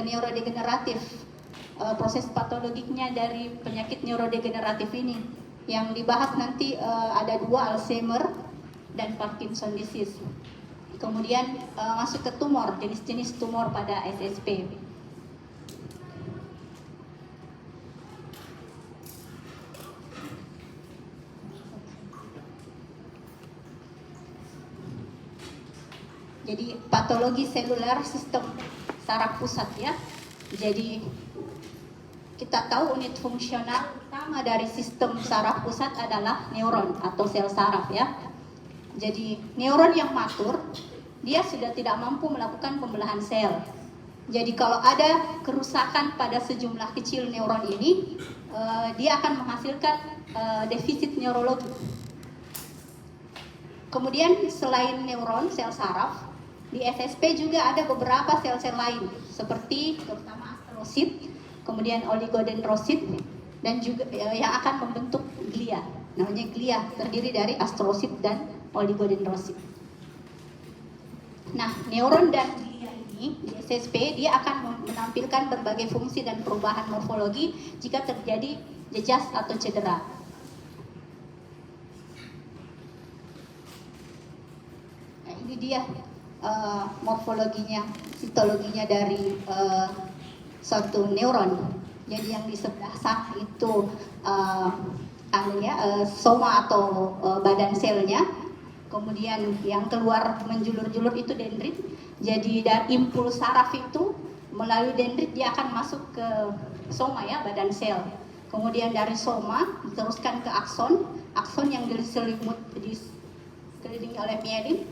neurodegeneratif. Proses patologiknya dari penyakit neurodegeneratif ini yang dibahas nanti ada 2, Alzheimer dan Parkinson disease. Kemudian masuk ke tumor, jenis-jenis tumor pada SSP. Jadi patologi seluler sistem saraf pusat ya. Jadi kita tahu unit fungsional utama dari sistem saraf pusat adalah neuron atau sel saraf ya. Jadi neuron yang matur dia sudah tidak mampu melakukan pembelahan sel. Jadi kalau ada kerusakan pada sejumlah kecil neuron ini, dia akan menghasilkan defisit neurologi. Kemudian selain neuron sel saraf, di SSP juga ada beberapa sel-sel lain seperti terutama astrosit, kemudian oligodendrosit dan juga yang akan membentuk glia. Namanya glia, terdiri dari astrosit dan oligodendrosit. Nah, neuron dan glia ini di SSP dia akan menampilkan berbagai fungsi dan perubahan morfologi jika terjadi jejas atau cedera. Nah, ini dia morfologinya, sitologinya dari suatu neuron. Jadi yang di sebelah sana itu soma atau badan selnya. Kemudian yang keluar menjulur-julur itu dendrit. Jadi dari impuls saraf itu melalui dendrit dia akan masuk ke soma ya, badan sel. Kemudian dari soma diteruskan ke akson, akson yang dikelilingi oleh mielin.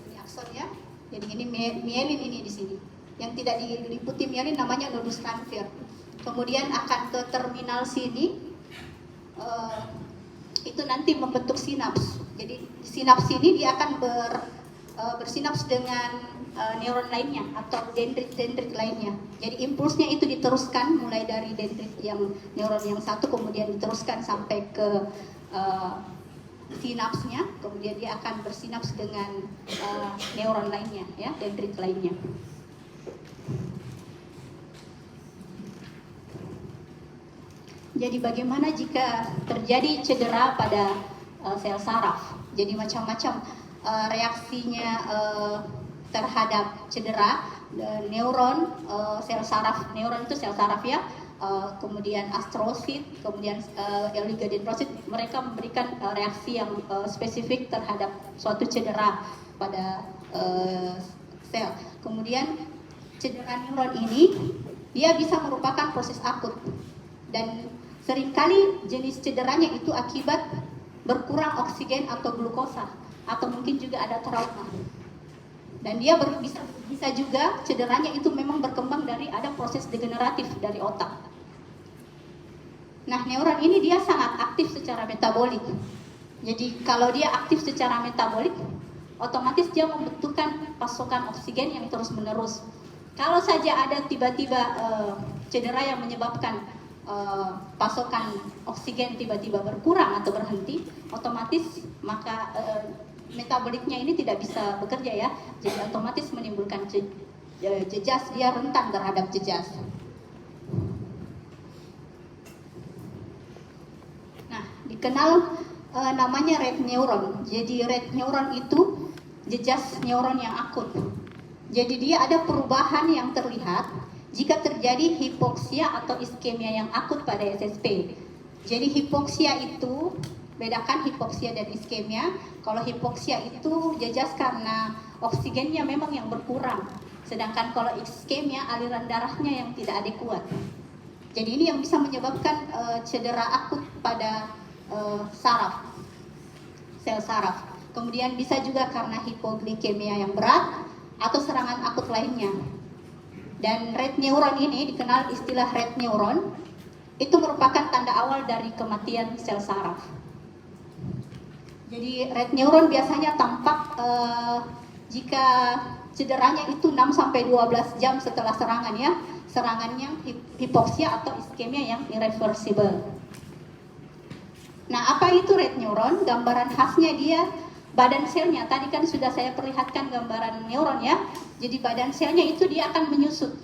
Ini akson ya. Jadi ini mielin ini di sini. Yang tidak diliputi mielin namanya nodus Ranvier. Kemudian akan ke terminal sini, itu nanti membentuk sinaps. Jadi sinaps ini dia akan bersinaps dengan neuron lainnya atau dendrit lainnya. Jadi impulsnya itu diteruskan mulai dari dendrit yang neuron yang satu, kemudian diteruskan sampai ke sinapsnya, kemudian dia akan bersinaps dengan neuron lainnya, ya, dendrit lainnya. Jadi bagaimana jika terjadi cedera pada sel saraf? Jadi macam-macam reaksinya terhadap cedera. Neuron, sel saraf, neuron itu sel saraf ya. Kemudian astrosit, kemudian oligodendrosit, mereka memberikan reaksi yang spesifik terhadap suatu cedera pada sel. Kemudian cedera neuron ini dia bisa merupakan proses akut dan seringkali jenis cederanya itu akibat berkurang oksigen atau glukosa atau mungkin juga ada trauma. Dan dia bisa juga cederanya itu memang berkembang dari ada proses degeneratif dari otak. Nah, neuron ini dia sangat aktif secara metabolik. Jadi kalau dia aktif secara metabolik, otomatis dia membutuhkan pasokan oksigen yang terus-menerus. Kalau saja ada tiba-tiba cedera yang menyebabkan pasokan oksigen tiba-tiba berkurang atau berhenti, otomatis maka metaboliknya ini tidak bisa bekerja ya. Jadi otomatis menimbulkan jejas, dia rentan terhadap jejas. Nah, dikenal namanya red neuron. Jadi red neuron itu jejas neuron yang akut. Jadi dia ada perubahan yang terlihat jika terjadi hipoksia atau iskemia yang akut pada SSP. Jadi hipoksia itu, bedakan hipoksia dan iskemia. Kalau hipoksia itu jejas karena oksigennya memang yang berkurang. Sedangkan kalau iskemia aliran darahnya yang tidak adekuat. Jadi ini yang bisa menyebabkan cedera akut pada saraf, sel saraf. Kemudian bisa juga karena hipoglikemia yang berat atau serangan akut lainnya. Dan red neuron ini dikenal istilah red neuron, itu merupakan tanda awal dari kematian sel saraf. Jadi red neuron biasanya tampak jika cederanya itu 6-12 jam setelah serangan ya. Serangannya hipoksia atau iskemia yang irreversible. Nah, apa itu red neuron? Gambaran khasnya dia badan selnya. Tadi kan sudah saya perlihatkan gambaran neuron ya. Jadi badan selnya itu dia akan menyusut.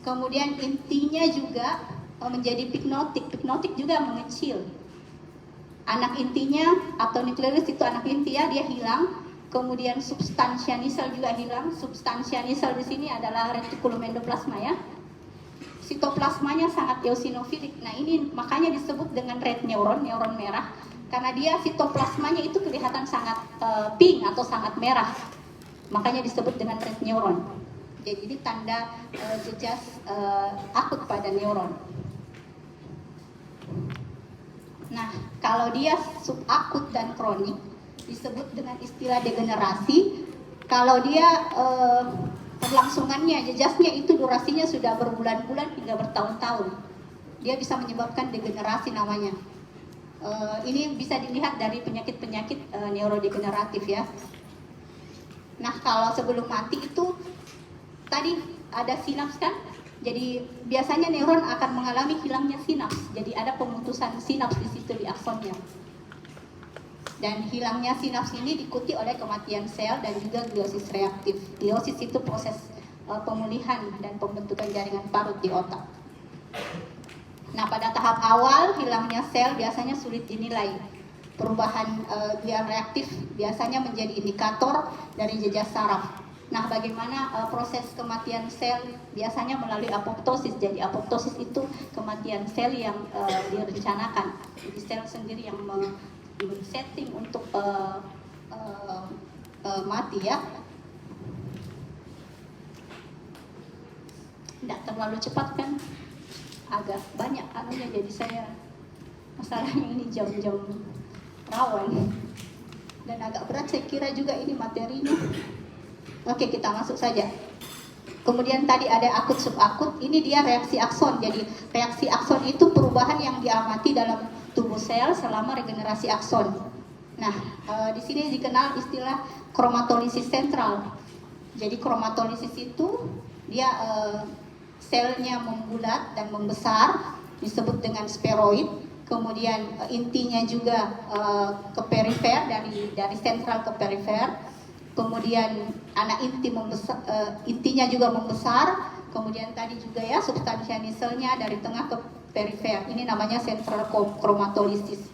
Kemudian intinya juga menjadi pignotik. Pignotik juga mengecil. Anak intinya atau nukleus itu anak inti ya, dia hilang. Kemudian substansia nisel juga hilang. Substansia nisel di sini adalah retikulum endoplasma ya. Sitoplasmanya sangat eosinofilik. Nah ini makanya disebut dengan red neuron, neuron merah. Karena dia sitoplasmanya itu kelihatan sangat pink atau sangat merah. Makanya disebut dengan red neuron. Jadi ini tanda jejas akut pada neuron. Nah, kalau dia subakut dan kronik disebut dengan istilah degenerasi. Kalau dia perlangsungannya, jejasnya itu durasinya sudah berbulan-bulan hingga bertahun-tahun. Dia bisa menyebabkan degenerasi namanya. Ini bisa dilihat dari penyakit-penyakit neurodegeneratif ya. Nah, kalau sebelum mati itu tadi ada sinaps kan? Jadi biasanya neuron akan mengalami hilangnya sinaps. Jadi ada pemutusan sinaps di situ di aksonnya. Dan hilangnya sinaps ini diikuti oleh kematian sel dan juga gliosis reaktif. Gliosis itu proses pemulihan dan pembentukan jaringan parut di otak. Nah, pada tahap awal hilangnya sel biasanya sulit dinilai. Perubahan glial reaktif biasanya menjadi indikator dari jejas saraf. Nah, bagaimana proses kematian sel biasanya melalui apoptosis. Jadi apoptosis itu kematian sel yang direncanakan. Jadi sel sendiri yang diberi setting untuk mati ya. Tidak terlalu cepat kan? Agak banyak anunya, jadi saya masalahnya ini jam-jam rawan dan agak berat saya kira juga ini materinya. Oke, kita masuk saja. Kemudian tadi ada akut subakut, ini dia reaksi akson. Jadi reaksi akson itu perubahan yang diamati dalam tubuh sel selama regenerasi akson. Nah, di sini dikenal istilah kromatolisis sentral. Jadi kromatolisis itu dia selnya membulat dan membesar, disebut dengan spheroid. Kemudian intinya juga ke perifer, dari sentral ke perifer. Kemudian anak inti intinya juga membesar. Kemudian tadi juga ya substansia niselnya dari tengah ke perifer. Ini namanya central kromatolisis.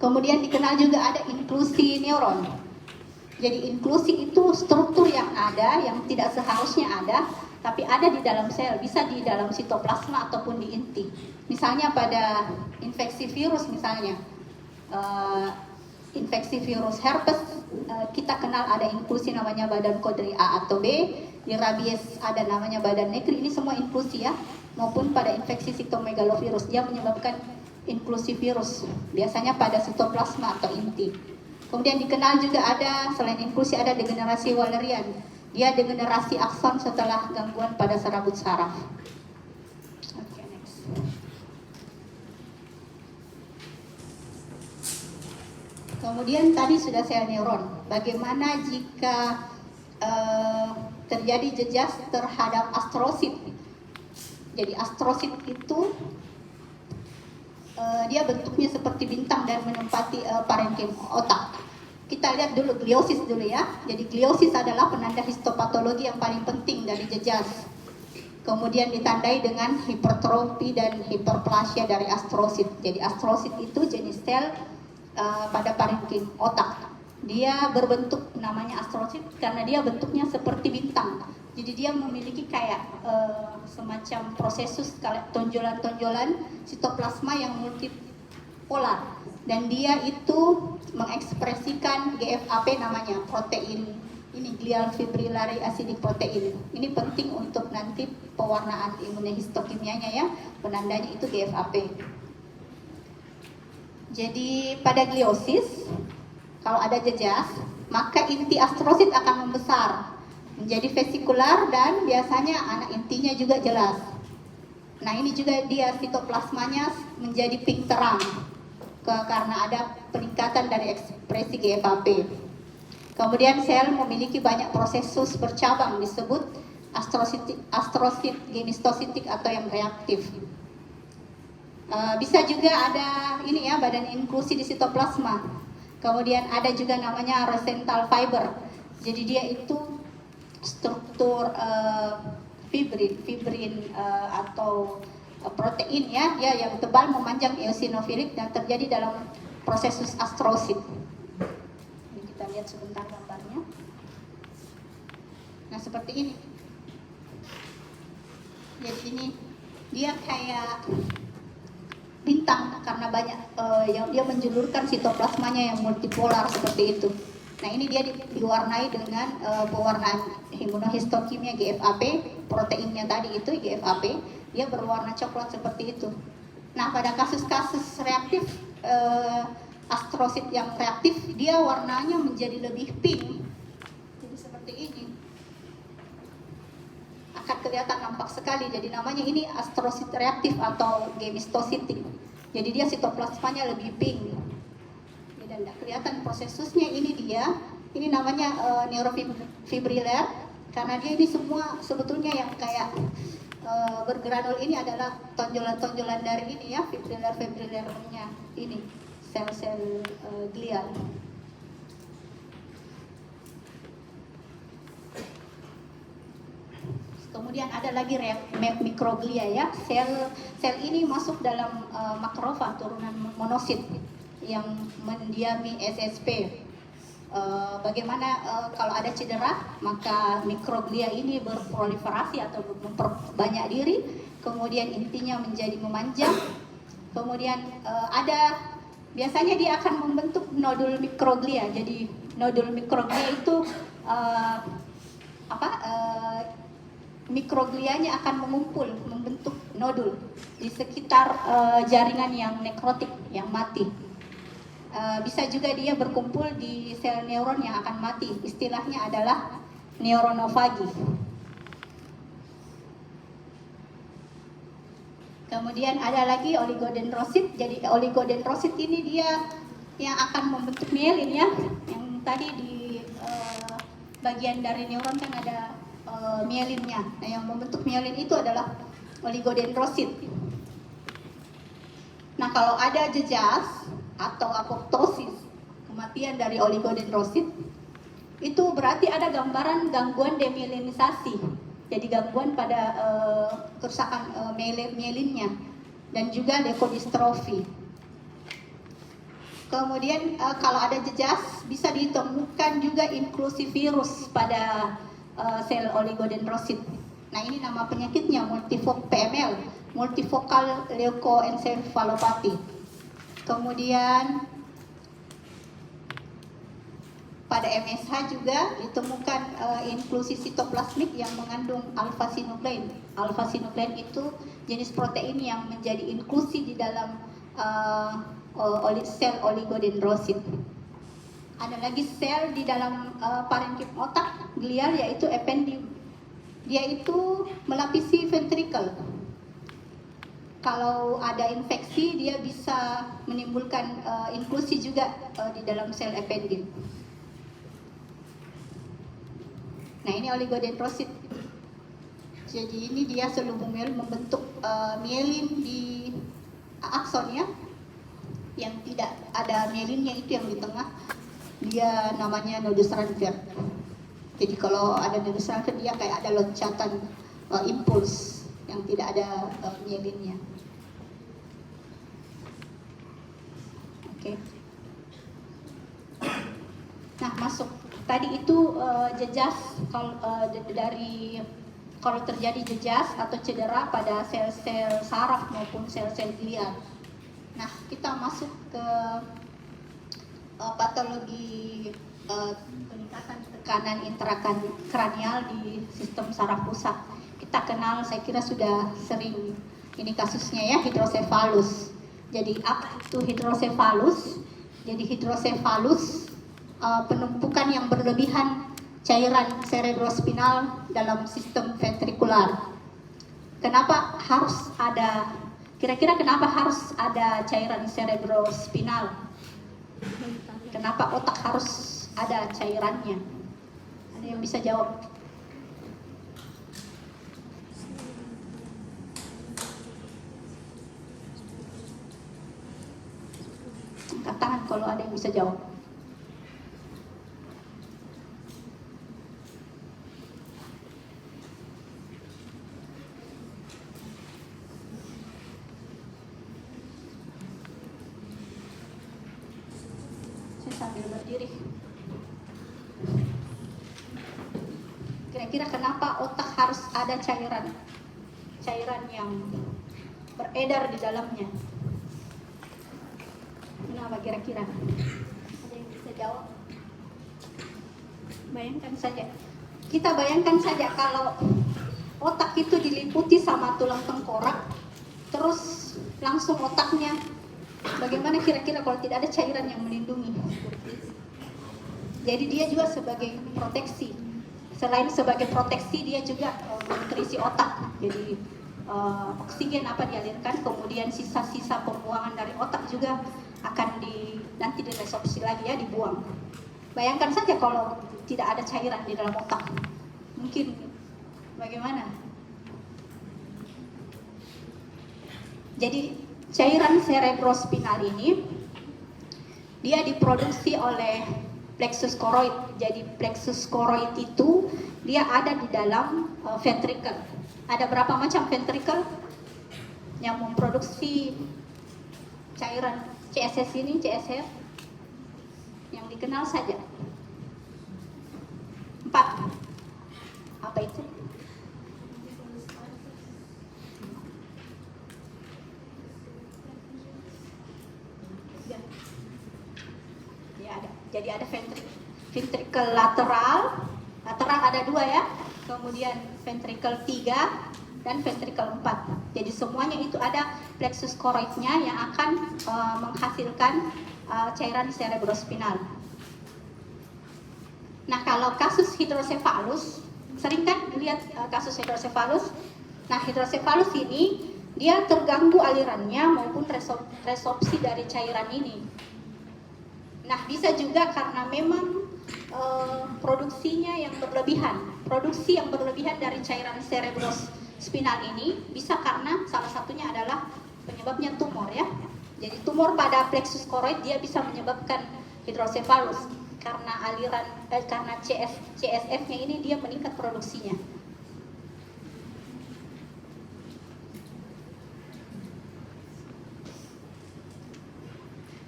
Kemudian dikenal juga ada inklusi neuron. Jadi inklusi itu struktur yang ada, yang tidak seharusnya ada, tapi ada di dalam sel, bisa di dalam sitoplasma ataupun di inti. Misalnya pada infeksi virus misalnya, infeksi virus herpes, kita kenal ada inklusi namanya badan kodri A atau B. Di rabies ada namanya badan negri. Ini semua inklusi ya. Maupun pada infeksi sitomegalovirus, dia menyebabkan inklusi virus. Biasanya pada sitoplasma atau inti. Kemudian dikenal juga ada, selain inklusi ada degenerasi Wallerian. Dia degenerasi akson setelah gangguan pada serabut saraf. Oke, next. Kemudian tadi sudah sel neuron. Bagaimana jika terjadi jejas terhadap astrosit? Jadi astrosit itu dia bentuknya seperti bintang dan menempati parenkim otak. Kita lihat dulu gliosis dulu ya. Jadi gliosis adalah penanda histopatologi yang paling penting dari jejas. Kemudian ditandai dengan hipertrofi dan hiperplasia dari astrosit. Jadi astrosit itu jenis sel pada parenkim otak. Dia berbentuk namanya astrosit karena dia bentuknya seperti bintang. Jadi dia memiliki kayak semacam prosesus tonjolan-tonjolan sitoplasma yang multipolar. Dan dia itu mengekspresikan GFAP namanya, protein ini glial fibrillary acidic protein. Ini penting untuk nanti pewarnaan imunohistokimianya ya. Penandanya itu GFAP. Jadi pada gliosis, kalau ada jejas, maka inti astrosit akan membesar menjadi vesikular dan biasanya anak intinya juga jelas. Nah ini juga dia sitoplasmanya menjadi pink terang karena ada peningkatan dari ekspresi GFAP. Kemudian sel memiliki banyak prosesus bercabang disebut astrosit genistositik atau yang reaktif. Bisa juga ada ini ya badan inklusi di sitoplasma. Kemudian ada juga namanya rosenthal fiber. Jadi dia itu struktur fibrin atau protein ya, dia yang tebal memanjang eosinofilik dan terjadi dalam proses astrosit. Ini kita lihat sebentar gambarnya. Nah seperti ini. Jadi ini dia kayak bintang karena banyak yang dia menjulurkan sitoplasmanya yang multipolar seperti itu. Nah ini dia diwarnai dengan pewarnaan imunohistokimia GFAP, proteinnya tadi itu GFAP, dia berwarna coklat seperti itu. Nah pada kasus-kasus reaktif astrosit yang reaktif, dia warnanya menjadi lebih pink, jadi seperti ini. Akan kelihatan nampak sekali, jadi namanya ini astrosit reaktif atau gemistositik. Jadi dia sitoplasmanya lebih pink. Dan tidak kelihatan prosesusnya, ini dia. Ini namanya neurofibriller, karena dia ini semua sebetulnya yang kayak bergranul ini adalah tonjolan-tonjolan dari ini ya, fibrillernya ini, sel-sel glial. Kemudian ada lagi mikroglia ya, sel ini masuk dalam makrofag turunan monosit yang mendiami SSP. Bagaimana kalau ada cedera, maka mikroglia ini berproliferasi atau memperbanyak diri, kemudian intinya menjadi memanjang, kemudian biasanya dia akan membentuk nodul mikroglia. Jadi nodul mikroglia itu mikroglianya akan mengumpul, membentuk nodul di sekitar jaringan yang nekrotik, yang mati. Bisa juga dia berkumpul di sel neuron yang akan mati. Istilahnya adalah neuronofagi. Kemudian ada lagi oligodendrosit. Jadi oligodendrosit ini dia yang akan membentuk mielin ya. Yang tadi di bagian dari neuron kan ada mielinnya. Nah, yang membentuk mielin itu adalah oligodendrosit. Nah, kalau ada jejas atau apoptosis, kematian dari oligodendrosit, itu berarti ada gambaran gangguan demyelinisasi. Jadi gangguan pada kerusakan mielinnya dan juga leukodistrofi. Kemudian kalau ada jejas bisa ditemukan juga inklusi virus pada sel oligodendrosit. Nah ini nama penyakitnya PML, multifocal leukoencephalopathy. Kemudian pada MSH juga ditemukan inklusi sitoplasmik yang mengandung alpha-sinuklein. Alpha-sinuklein itu jenis protein yang menjadi inklusi di dalam sel oligodendrosit. Ada lagi sel di dalam parenkim otak glial yaitu ependym. Dia itu melapisi ventricle. Kalau ada infeksi dia bisa menimbulkan inklusi juga di dalam sel ependym. Nah ini oligodendrosit. Jadi ini dia selubung mielin membentuk mielin di akson ya. Yang tidak ada mielinnya itu yang di tengah. Dia namanya nodus Rutherford. Jadi kalau ada nodus Rutherford dia kayak ada loncatan impuls yang tidak ada mielinnya. Oke. Nah masuk tadi itu jejas kalau terjadi jejas atau cedera pada sel-sel saraf maupun sel-sel glial. Nah kita masuk ke patologi peningkatan tekanan intrakranial di sistem saraf pusat. Kita kenal, saya kira sudah sering ini kasusnya ya, hidrosefalus. Jadi apa itu hidrosefalus? Jadi hidrosefalus penumpukan yang berlebihan cairan cerebrospinal dalam sistem ventrikular. Kenapa harus ada? Kira-kira kenapa harus ada cairan cerebrospinal? Kenapa otak harus ada cairannya? Ada yang bisa jawab? Angkat tangan kalau ada yang bisa jawab. kira-kira kenapa otak harus ada cairan yang beredar di dalamnya? Kenapa kira-kira? Ada yang bisa jawab? Bayangkan saja. Kita bayangkan saja kalau otak itu diliputi sama tulang tengkorak, terus langsung otaknya, bagaimana kira-kira kalau tidak ada cairan yang melindungi? Jadi dia juga sebagai proteksi. Selain sebagai proteksi, dia juga menutrisi otak. Jadi oksigen apa dialirkan, kemudian sisa-sisa pembuangan dari otak juga akan nanti diresorpsi lagi ya, dibuang. Bayangkan saja kalau tidak ada cairan di dalam otak, mungkin bagaimana? Jadi cairan cerebrospinal ini dia diproduksi oleh plexus choroid. Jadi plexus choroid itu dia ada di dalam ventricle. Ada berapa macam ventricle yang memproduksi cairan CSF ini, CSF yang dikenal saja? 4. Apa itu? Jadi ada ventricle lateral ada 2 ya, kemudian ventricle 3 dan ventricle 4. Jadi semuanya itu ada plexus choroidnya yang akan menghasilkan cairan cerebrospinal. Nah, kalau kasus hidrosefalus, sering kan lihat kasus hidrosefalus. Nah, hidrosefalus ini dia terganggu alirannya maupun resorpsi dari cairan ini. Nah, bisa juga karena memang produksinya yang berlebihan. Produksi yang berlebihan dari cairan cerebrospinal ini bisa karena salah satunya adalah penyebabnya tumor ya. Jadi tumor pada plexus choroid dia bisa menyebabkan hidrosefalus karena aliran karena CSF-nya ini dia meningkat produksinya.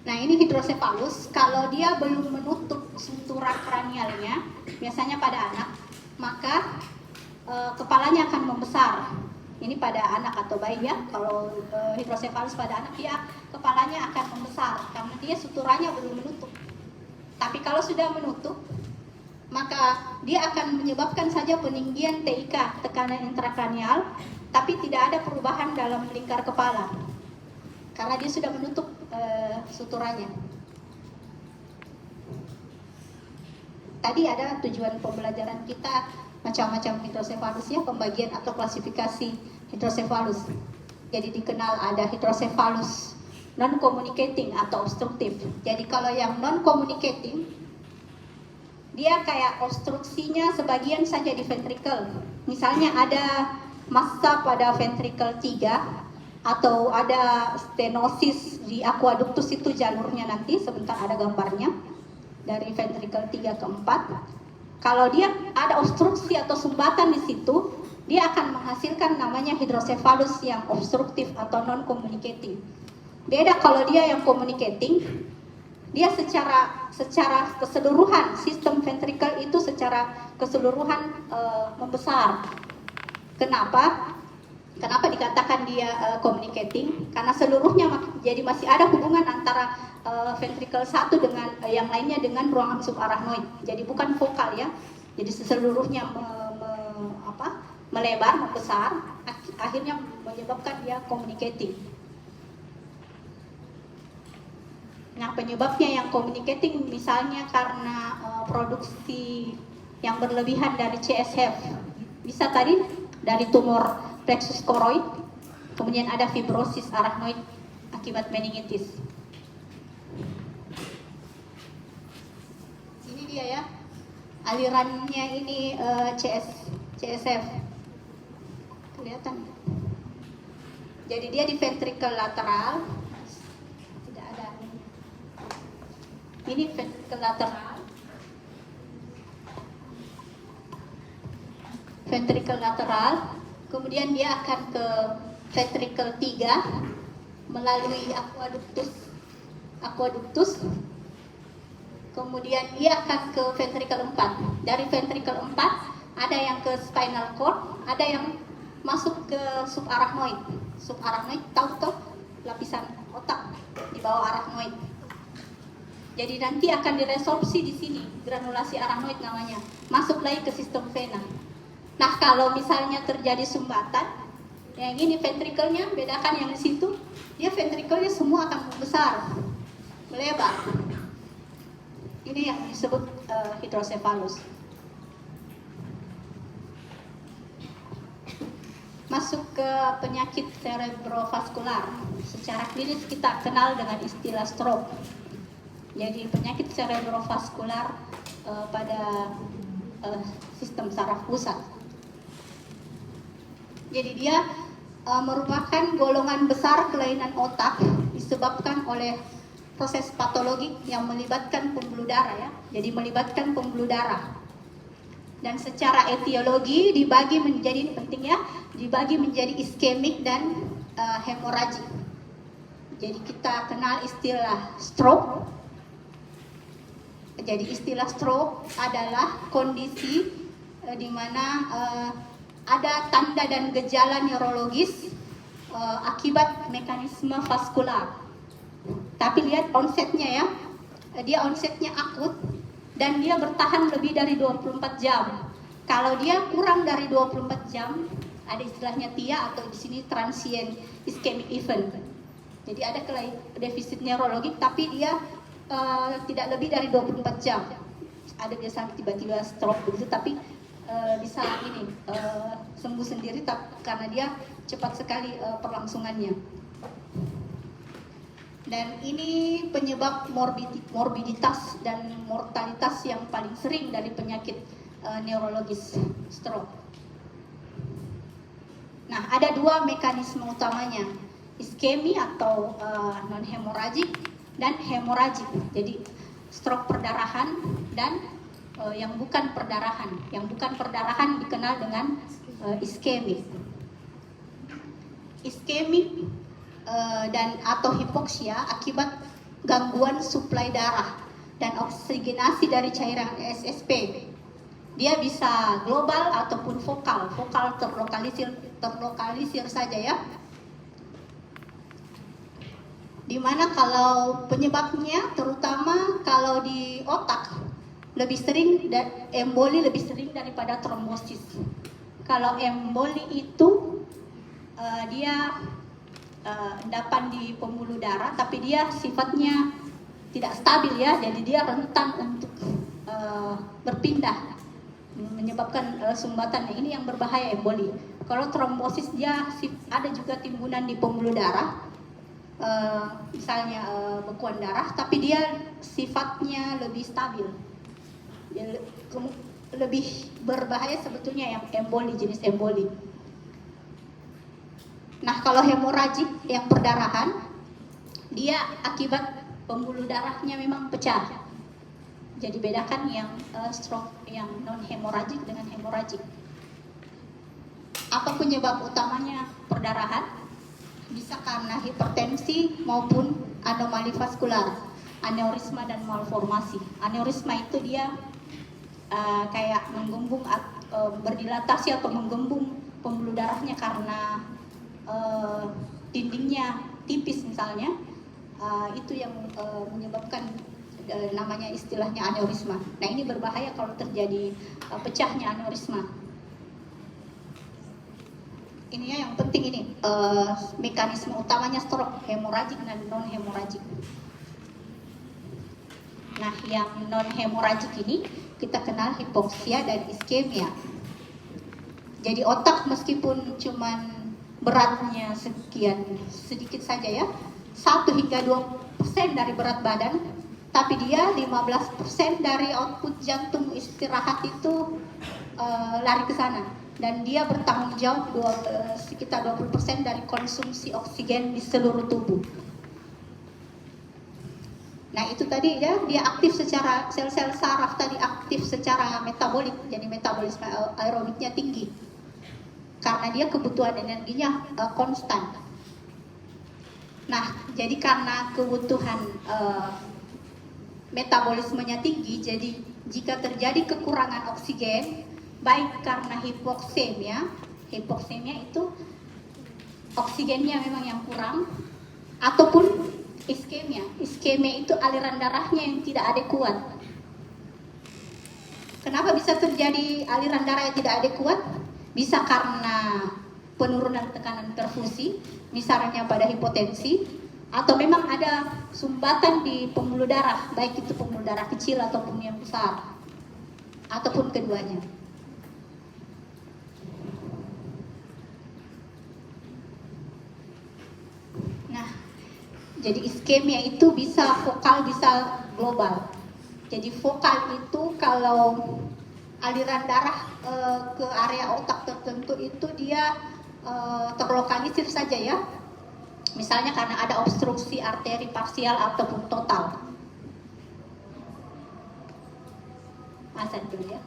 Nah, ini hidrosefalus, kalau dia belum menutup sutura kranialnya, biasanya pada anak, maka kepalanya akan membesar. Ini pada anak atau bayi ya. Kalau hidrosefalus pada anak, dia kepalanya akan membesar karena dia suturanya belum menutup. Tapi kalau sudah menutup, maka dia akan menyebabkan saja peninggian TIK, tekanan intrakranial, tapi tidak ada perubahan dalam lingkar kepala karena dia sudah menutup suturanya. Tadi ada tujuan pembelajaran kita macam-macam hidrosefalus ya, pembagian atau klasifikasi hidrosefalus. Jadi dikenal ada hidrosefalus non-communicating atau obstruktif. Jadi kalau yang non-communicating, dia kayak obstruksinya sebagian saja di ventricle. Misalnya ada massa pada ventricle 3, atau ada stenosis di aqueductus, itu jalurnya nanti sebentar ada gambarnya dari ventricle 3 ke 4. Kalau dia ada obstruksi atau sumbatan di situ, dia akan menghasilkan namanya hidrosefalus yang obstruktif atau non-communicating. Beda kalau dia yang communicating, dia secara keseluruhan sistem ventricle itu secara keseluruhan membesar. Kenapa dikatakan dia communicating? Karena seluruhnya jadi masih ada hubungan antara ventricle 1 dengan yang lainnya dengan ruangan subarachnoid. Jadi bukan vokal ya. Jadi seluruhnya melebar, membesar, akhirnya menyebabkan dia communicating. Nah, penyebabnya yang communicating misalnya karena produksi yang berlebihan dari CSF. Bisa tadi dari tumor plexus choroid, kemudian ada fibrosis arachnoid akibat meningitis. Ini dia ya, alirannya ini CSF, kelihatan. Jadi dia di ventricle lateral, tidak ada. Ini ventricle lateral, kemudian dia akan ke ventricle 3 melalui aqueductus, kemudian dia akan ke ventricle 4. Dari ventricle 4 Ada yang ke spinal cord, ada yang masuk ke subarachnoid. Subarachnoid tahu tuh lapisan otak di bawah arachnoid. Jadi nanti akan diresorpsi di sini, granulasi arachnoid namanya, masuk lagi ke sistem vena. Nah kalau misalnya terjadi sumbatan, yang ini ventrikelnya, bedakan yang di situ, dia ventrikelnya semua akan membesar, melebar. Ini yang disebut hidrosefalus. Masuk ke penyakit cerebrovaskular. Secara klinis kita kenal dengan istilah stroke. Jadi penyakit cerebrovaskular pada sistem saraf pusat. Jadi dia merupakan golongan besar kelainan otak disebabkan oleh proses patologik yang melibatkan pembuluh darah ya. Jadi melibatkan pembuluh darah. Dan secara etiologi dibagi menjadi, ini penting ya, dibagi menjadi iskemik dan hemoragik. Jadi kita kenal istilah stroke. Jadi istilah stroke adalah kondisi di mana ada tanda dan gejala neurologis akibat mekanisme vaskular. Tapi lihat onsetnya ya, dia onsetnya akut dan dia bertahan lebih dari 24 jam. Kalau dia kurang dari 24 jam, ada istilahnya TIA atau di sini transient ischemic event. Jadi ada defisit neurologik tapi dia tidak lebih dari 24 jam. Ada biasa tiba-tiba stroke begitu, tapi bisa ini sembuh sendiri karena dia cepat sekali perlangsungannya. Dan ini penyebab morbiditas dan mortalitas yang paling sering dari penyakit neurologis stroke. Nah, ada dua mekanisme utamanya, iskemi atau non-hemoragik dan hemoragik. Jadi stroke perdarahan dan yang bukan perdarahan. Yang bukan perdarahan dikenal dengan iskemik. Iskemik dan atau hipoksia akibat gangguan suplai darah dan oksigenasi dari cairan SSP. Dia bisa global ataupun vokal. Vokal terlokalisir saja ya. Dimana kalau penyebabnya terutama kalau di otak lebih sering emboli lebih sering daripada trombosis. Kalau emboli itu dia endapan di pembuluh darah tapi dia sifatnya tidak stabil ya, jadi dia rentan untuk berpindah menyebabkan sumbatan. Ini yang berbahaya emboli. Kalau trombosis dia ada juga timbunan di pembuluh darah. Misalnya bekuan darah, tapi dia sifatnya lebih stabil. Dia lebih berbahaya sebetulnya yang emboli, jenis emboli. Nah, kalau hemoragik yang perdarahan, dia akibat pembuluh darahnya memang pecah. Jadi bedakan yang stroke yang non hemoragik dengan hemoragik. Apa penyebab utamanya perdarahan? Bisa karena hipertensi maupun anomali vaskular, aneurisma dan malformasi. Aneurisma itu dia kayak menggembung, berdilatasi atau menggembung pembuluh darahnya karena dindingnya tipis misalnya, itu yang menyebabkan namanya istilahnya aneurisma. Nah ini berbahaya kalau terjadi pecahnya aneurisma. Ini ya yang penting ini mekanisme utamanya stroke, hemoragik dan non hemoragik. Nah yang non hemoragik ini kita kenal hipoksia dan iskemia. Jadi otak meskipun cuman beratnya sekian sedikit saja ya, 1 hingga 2% dari berat badan, tapi dia 15% dari output jantung istirahat itu lari ke sana. Dan dia bertanggung jawab sekitar 20% dari konsumsi oksigen di seluruh tubuh. Nah itu tadi ya, dia aktif secara sel-sel saraf tadi aktif secara metabolik, jadi metabolisme aerobiknya tinggi karena dia kebutuhan energinya konstan. Nah jadi karena kebutuhan metabolismenya tinggi, jadi jika terjadi kekurangan oksigen baik karena hipoksemia itu oksigennya memang yang kurang, ataupun iskemia itu aliran darahnya yang tidak adekuat. Kenapa bisa terjadi aliran darah yang tidak adekuat? Bisa karena penurunan tekanan perfusi, misalnya pada hipotensi, atau memang ada sumbatan di pembuluh darah, baik itu pembuluh darah kecil ataupun yang besar, ataupun keduanya. Nah, jadi iskemia itu bisa vokal, bisa global. Jadi vokal itu kalau aliran darah ke area otak tertentu itu dia terlokalisir saja ya. Misalnya karena ada obstruksi arteri parsial ataupun total. Azan dulu ya.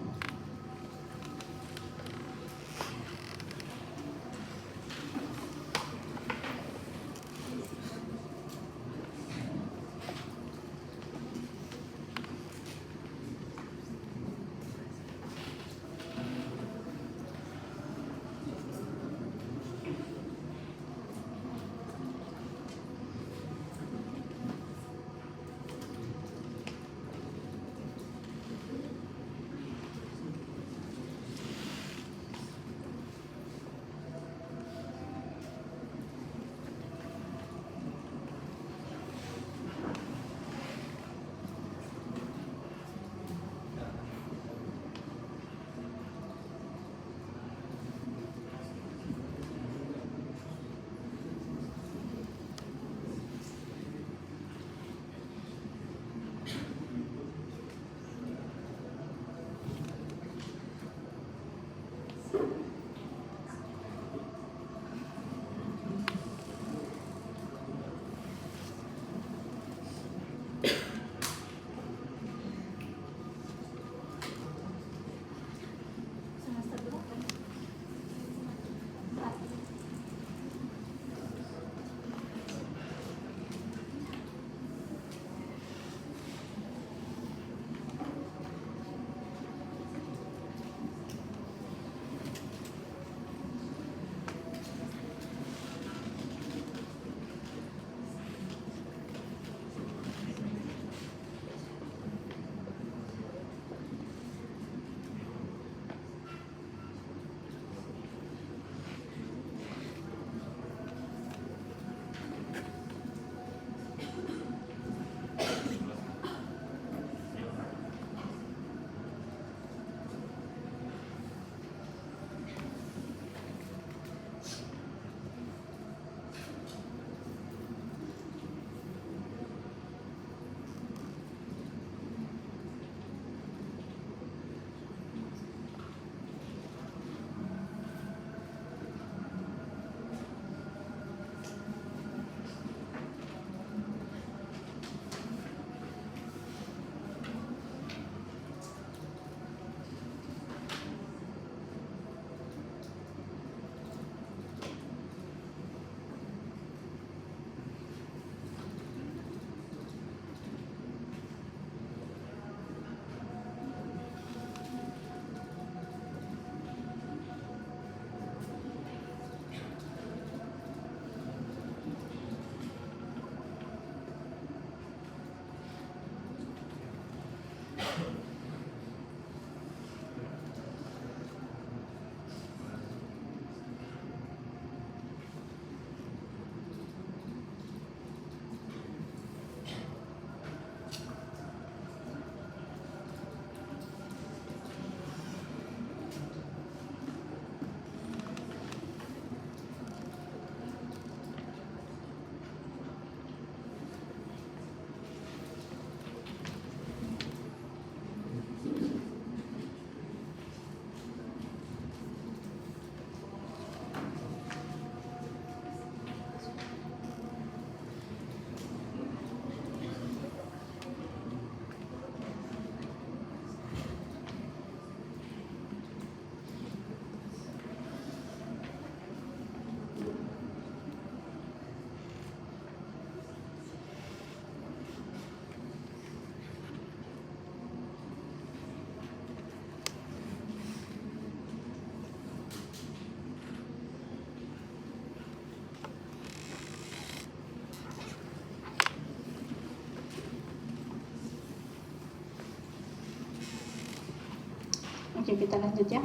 Oke, kita lanjut ya.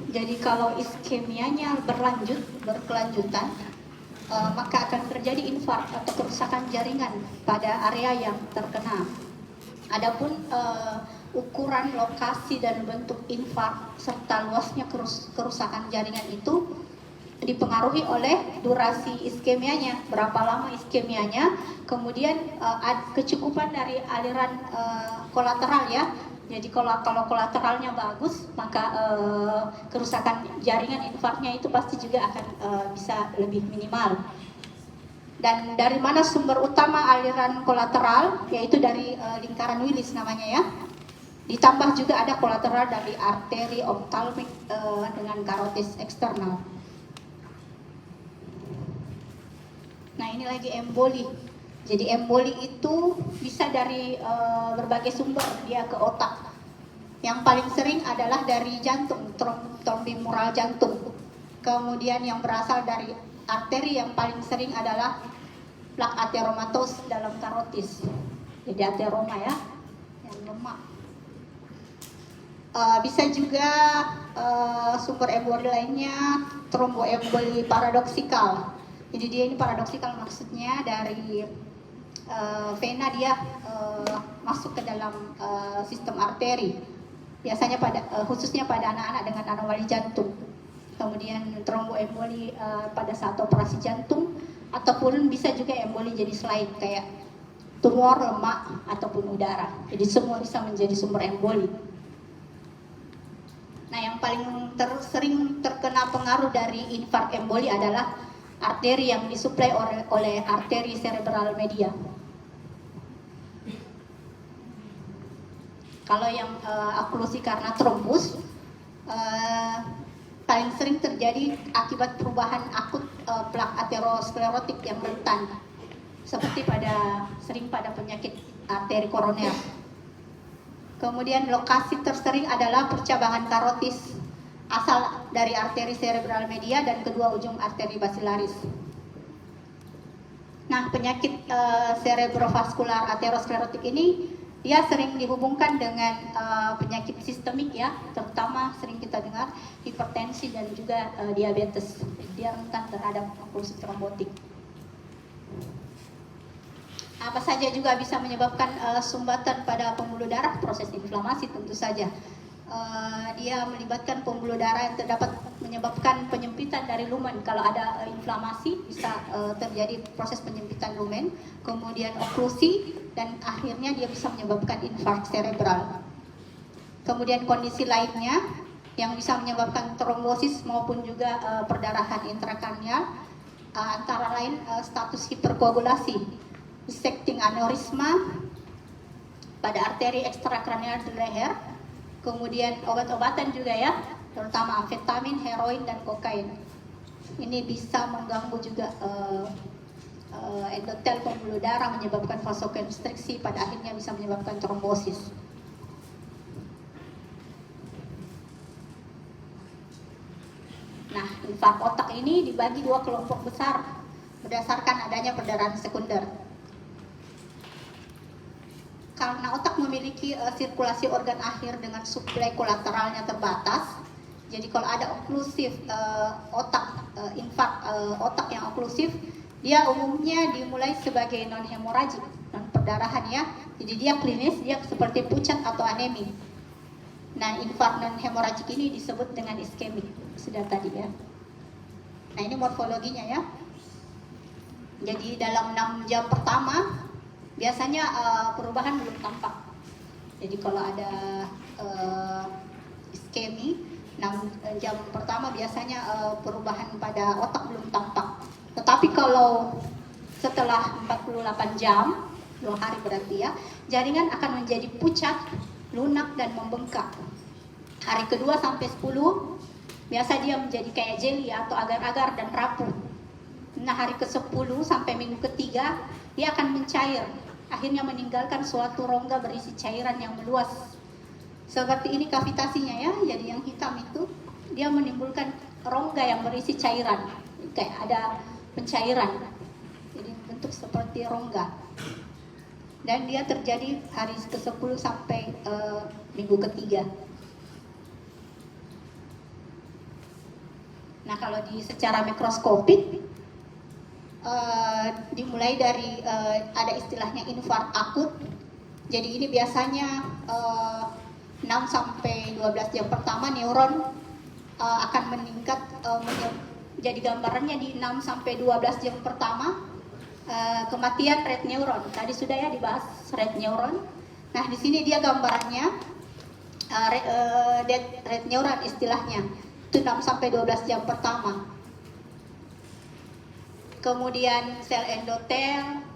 Jadi kalau iskemianya berkelanjutan, maka akan terjadi infark atau kerusakan jaringan pada area yang terkena. Adapun ukuran, lokasi, dan bentuk infark serta luasnya kerusakan jaringan itu dipengaruhi oleh durasi iskemianya, berapa lama iskemianya, kemudian kecukupan dari aliran kolateral ya. Jadi kalau kolateralnya bagus, maka kerusakan jaringan infarknya itu pasti juga akan bisa lebih minimal. Dan dari mana sumber utama aliran kolateral, yaitu dari lingkaran Willis namanya ya. Ditambah juga ada kolateral dari arteri optalmik dengan karotis eksternal. Nah, ini lagi emboli. Jadi emboli itu bisa dari berbagai sumber dia ke otak. Yang paling sering adalah dari jantung, trombi mural jantung. Kemudian yang berasal dari arteri yang paling sering adalah plak ateromatos dalam karotis. Jadi ateroma ya, yang lemak. Bisa juga sumber emboli lainnya tromboemboli paradoksikal. Jadi dia ini paradoksikal, maksudnya dari vena dia masuk ke dalam sistem arteri. Biasanya khususnya pada anak-anak dengan anomali jantung. Kemudian tromboemboli pada saat operasi jantung, ataupun bisa juga emboli jadi selain kayak tumor, lemak, ataupun udara. Jadi semua bisa menjadi sumber emboli. Nah, yang paling sering terkena pengaruh dari infark emboli adalah arteri yang disuplai oleh arteri cerebral media. Kalau yang oklusi karena trombus, paling sering terjadi akibat perubahan akut plak aterosklerotik yang rentan, seperti sering pada penyakit arteri koroner. Kemudian lokasi tersering adalah percabangan karotis asal dari arteri cerebral media dan kedua ujung arteri basilaris. Nah, penyakit cerebrovaskular aterosklerotik ini dia sering dihubungkan dengan penyakit sistemik ya, terutama sering kita dengar hipertensi dan juga diabetes. Dia rentan terhadap oklusi trombotik. Apa saja juga bisa menyebabkan sumbatan pada pembuluh darah, proses inflamasi tentu saja. Dia melibatkan pembuluh darah yang terdapat menyebabkan penyempitan dari lumen. Kalau ada inflamasi bisa terjadi proses penyempitan lumen, kemudian oklusi, dan akhirnya dia bisa menyebabkan infark cerebral. Kemudian kondisi lainnya yang bisa menyebabkan trombosis maupun juga perdarahan intrakranial, antara lain status hiperkoagulasi, dissecting aneurisma pada arteri ekstrakranial di leher, kemudian obat-obatan juga ya, terutama amfetamin, heroin, dan kokain. Ini bisa mengganggu juga endotel pembuluh darah, menyebabkan vasokonstriksi, pada akhirnya bisa menyebabkan trombosis. Nah, infark otak ini dibagi dua kelompok besar berdasarkan adanya perdarahan sekunder. Karena otak memiliki sirkulasi organ akhir dengan suplai kolateralnya terbatas, jadi kalau ada oklusif infark otak yang oklusif, dia umumnya dimulai sebagai non-hemoragik, non-perdarahan ya. Jadi dia klinis, dia seperti pucat atau anemi. Nah, infark non-hemoragik ini disebut dengan iskemik, sudah tadi ya. Nah, ini morfologinya ya. Jadi dalam 6 jam pertama biasanya perubahan belum tampak. Jadi kalau ada iskemi 6 jam pertama biasanya perubahan pada otak belum tampak. Tetapi kalau setelah 48 jam, 2 hari berarti ya, jaringan akan menjadi pucat, lunak, dan membengkak. Hari kedua sampai 10 biasa dia menjadi kayak jeli atau agar-agar dan rapuh. Nah, hari ke-10 sampai minggu ketiga dia akan mencair, akhirnya meninggalkan suatu rongga berisi cairan yang meluas. Seperti ini kavitasinya ya, jadi yang hitam itu dia menimbulkan rongga yang berisi cairan, kayak ada pencairan, jadi bentuk seperti rongga. dan dia terjadi hari ke-10 sampai minggu ketiga. Nah, kalau di secara mikroskopik dimulai dari ada istilahnya infark akut. Jadi ini biasanya 6 sampai 12 jam pertama neuron akan meningkat, jadi gambarannya di 6 sampai 12 jam pertama kematian red neuron. Tadi sudah ya dibahas red neuron. Nah, di sini dia gambarannya dead red neuron istilahnya. Itu 6 sampai 12 jam pertama. Kemudian sel endotel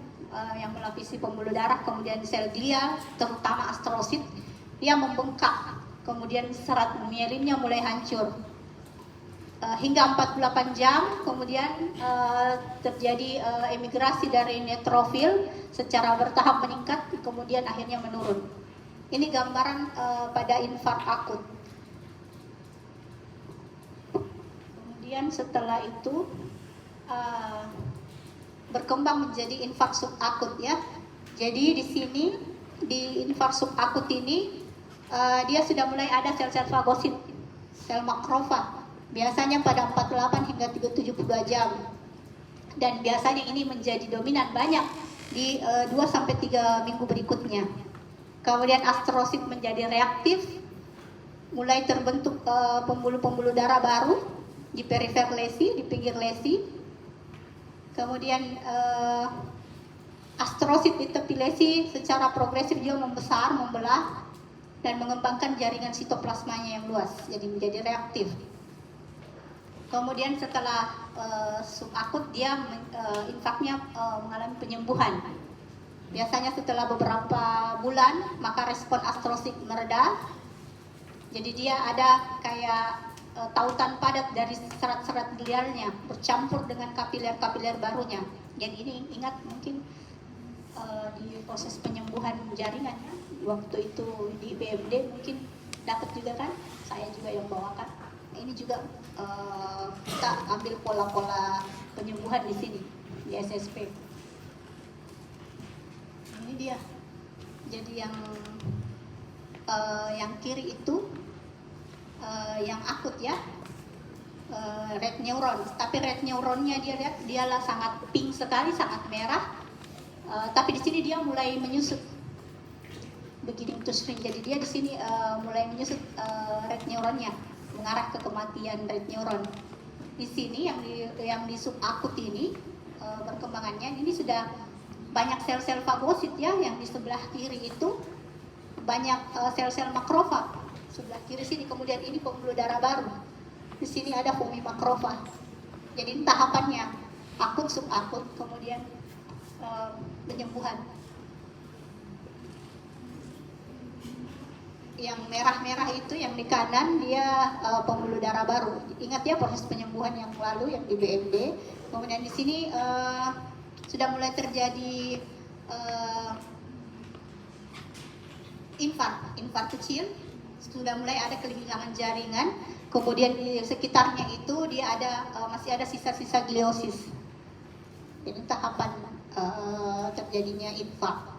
yang melapisi pembuluh darah, kemudian sel glial, terutama astrosit, dia membengkak. Kemudian serat mielinnya mulai hancur. Hingga 48 jam, kemudian terjadi emigrasi dari neutrofil secara bertahap meningkat, kemudian akhirnya menurun. Ini gambaran pada infark akut. Kemudian setelah itu berkembang menjadi infark subakut ya. Jadi di sini di infark subakut ini dia sudah mulai ada sel-sel fagosit, sel makrofag. Biasanya pada 48 hingga 72 jam. Dan biasanya ini menjadi dominan banyak di 2 sampai 3 minggu berikutnya. Kemudian astrosit menjadi reaktif, mulai terbentuk pembuluh-pembuluh darah baru di perifer lesi, di pinggir lesi. Kemudian astrosit di tepi lesi secara progresif dia membesar, membelah, dan mengembangkan jaringan sitoplasmanya yang luas, jadi menjadi reaktif. Kemudian setelah subakut dia infarknya mengalami penyembuhan. Biasanya setelah beberapa bulan maka respon astrosit mereda. Jadi dia ada kayak tautan padat dari serat-serat glialnya bercampur dengan kapiler-kapiler barunya. Jadi ini ingat mungkin di proses penyembuhan jaringannya waktu itu di BMD mungkin dapat juga kan, saya juga yang bawakan. Ini juga kita ambil pola-pola penyembuhan di sini di SSP. Ini dia. Jadi yang kiri itu yang akut ya, red neuron. Tapi red neuronnya dia lihat dialah sangat pink sekali, sangat merah. Tapi di sini dia mulai menyusut, beginning to shrink. Jadi dia di sini mulai menyusut red neuronnya, mengarah ke kematian red neuron. Di sini yang di subakut ini perkembangannya ini sudah banyak sel-sel fagosit ya, yang di sebelah kiri itu banyak sel-sel makrofag. Sebelah kiri sini, kemudian ini pembuluh darah baru. Di sini ada fomi makrofag. Jadi tahapannya akut, subakut, kemudian penyembuhan. Yang merah-merah itu yang di kanan dia pembuluh darah baru. Ingat ya proses penyembuhan yang lalu yang di BMD. Kemudian di sini sudah mulai terjadi infark kecil. Sudah mulai ada kehilangan jaringan, kemudian di sekitarnya itu dia ada masih ada sisa-sisa gliosis. Ini tahapan terjadinya infark.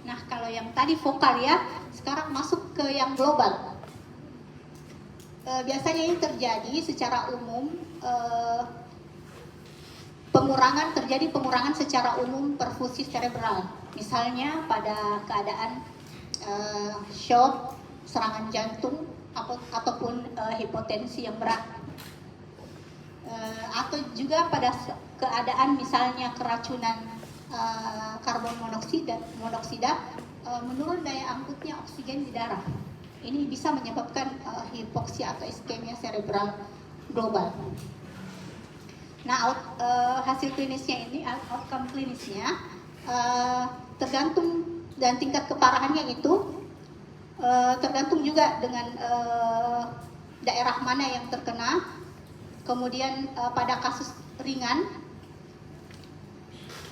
Nah, kalau yang tadi vokal ya, sekarang masuk ke yang global. Biasanya ini terjadi secara umum terjadi pengurangan secara umum perfusi cerebral. Misalnya pada keadaan shock, serangan jantung, ataupun hipotensi yang berat. Atau juga pada keadaan misalnya keracunan karbon monoksida menurun daya angkutnya oksigen di darah. Ini bisa menyebabkan hipoksia atau iskemia cerebral global. Nah, hasil klinisnya ini, outcome klinisnya tergantung, dan tingkat keparahannya itu tergantung juga dengan daerah mana yang terkena. Kemudian pada kasus ringan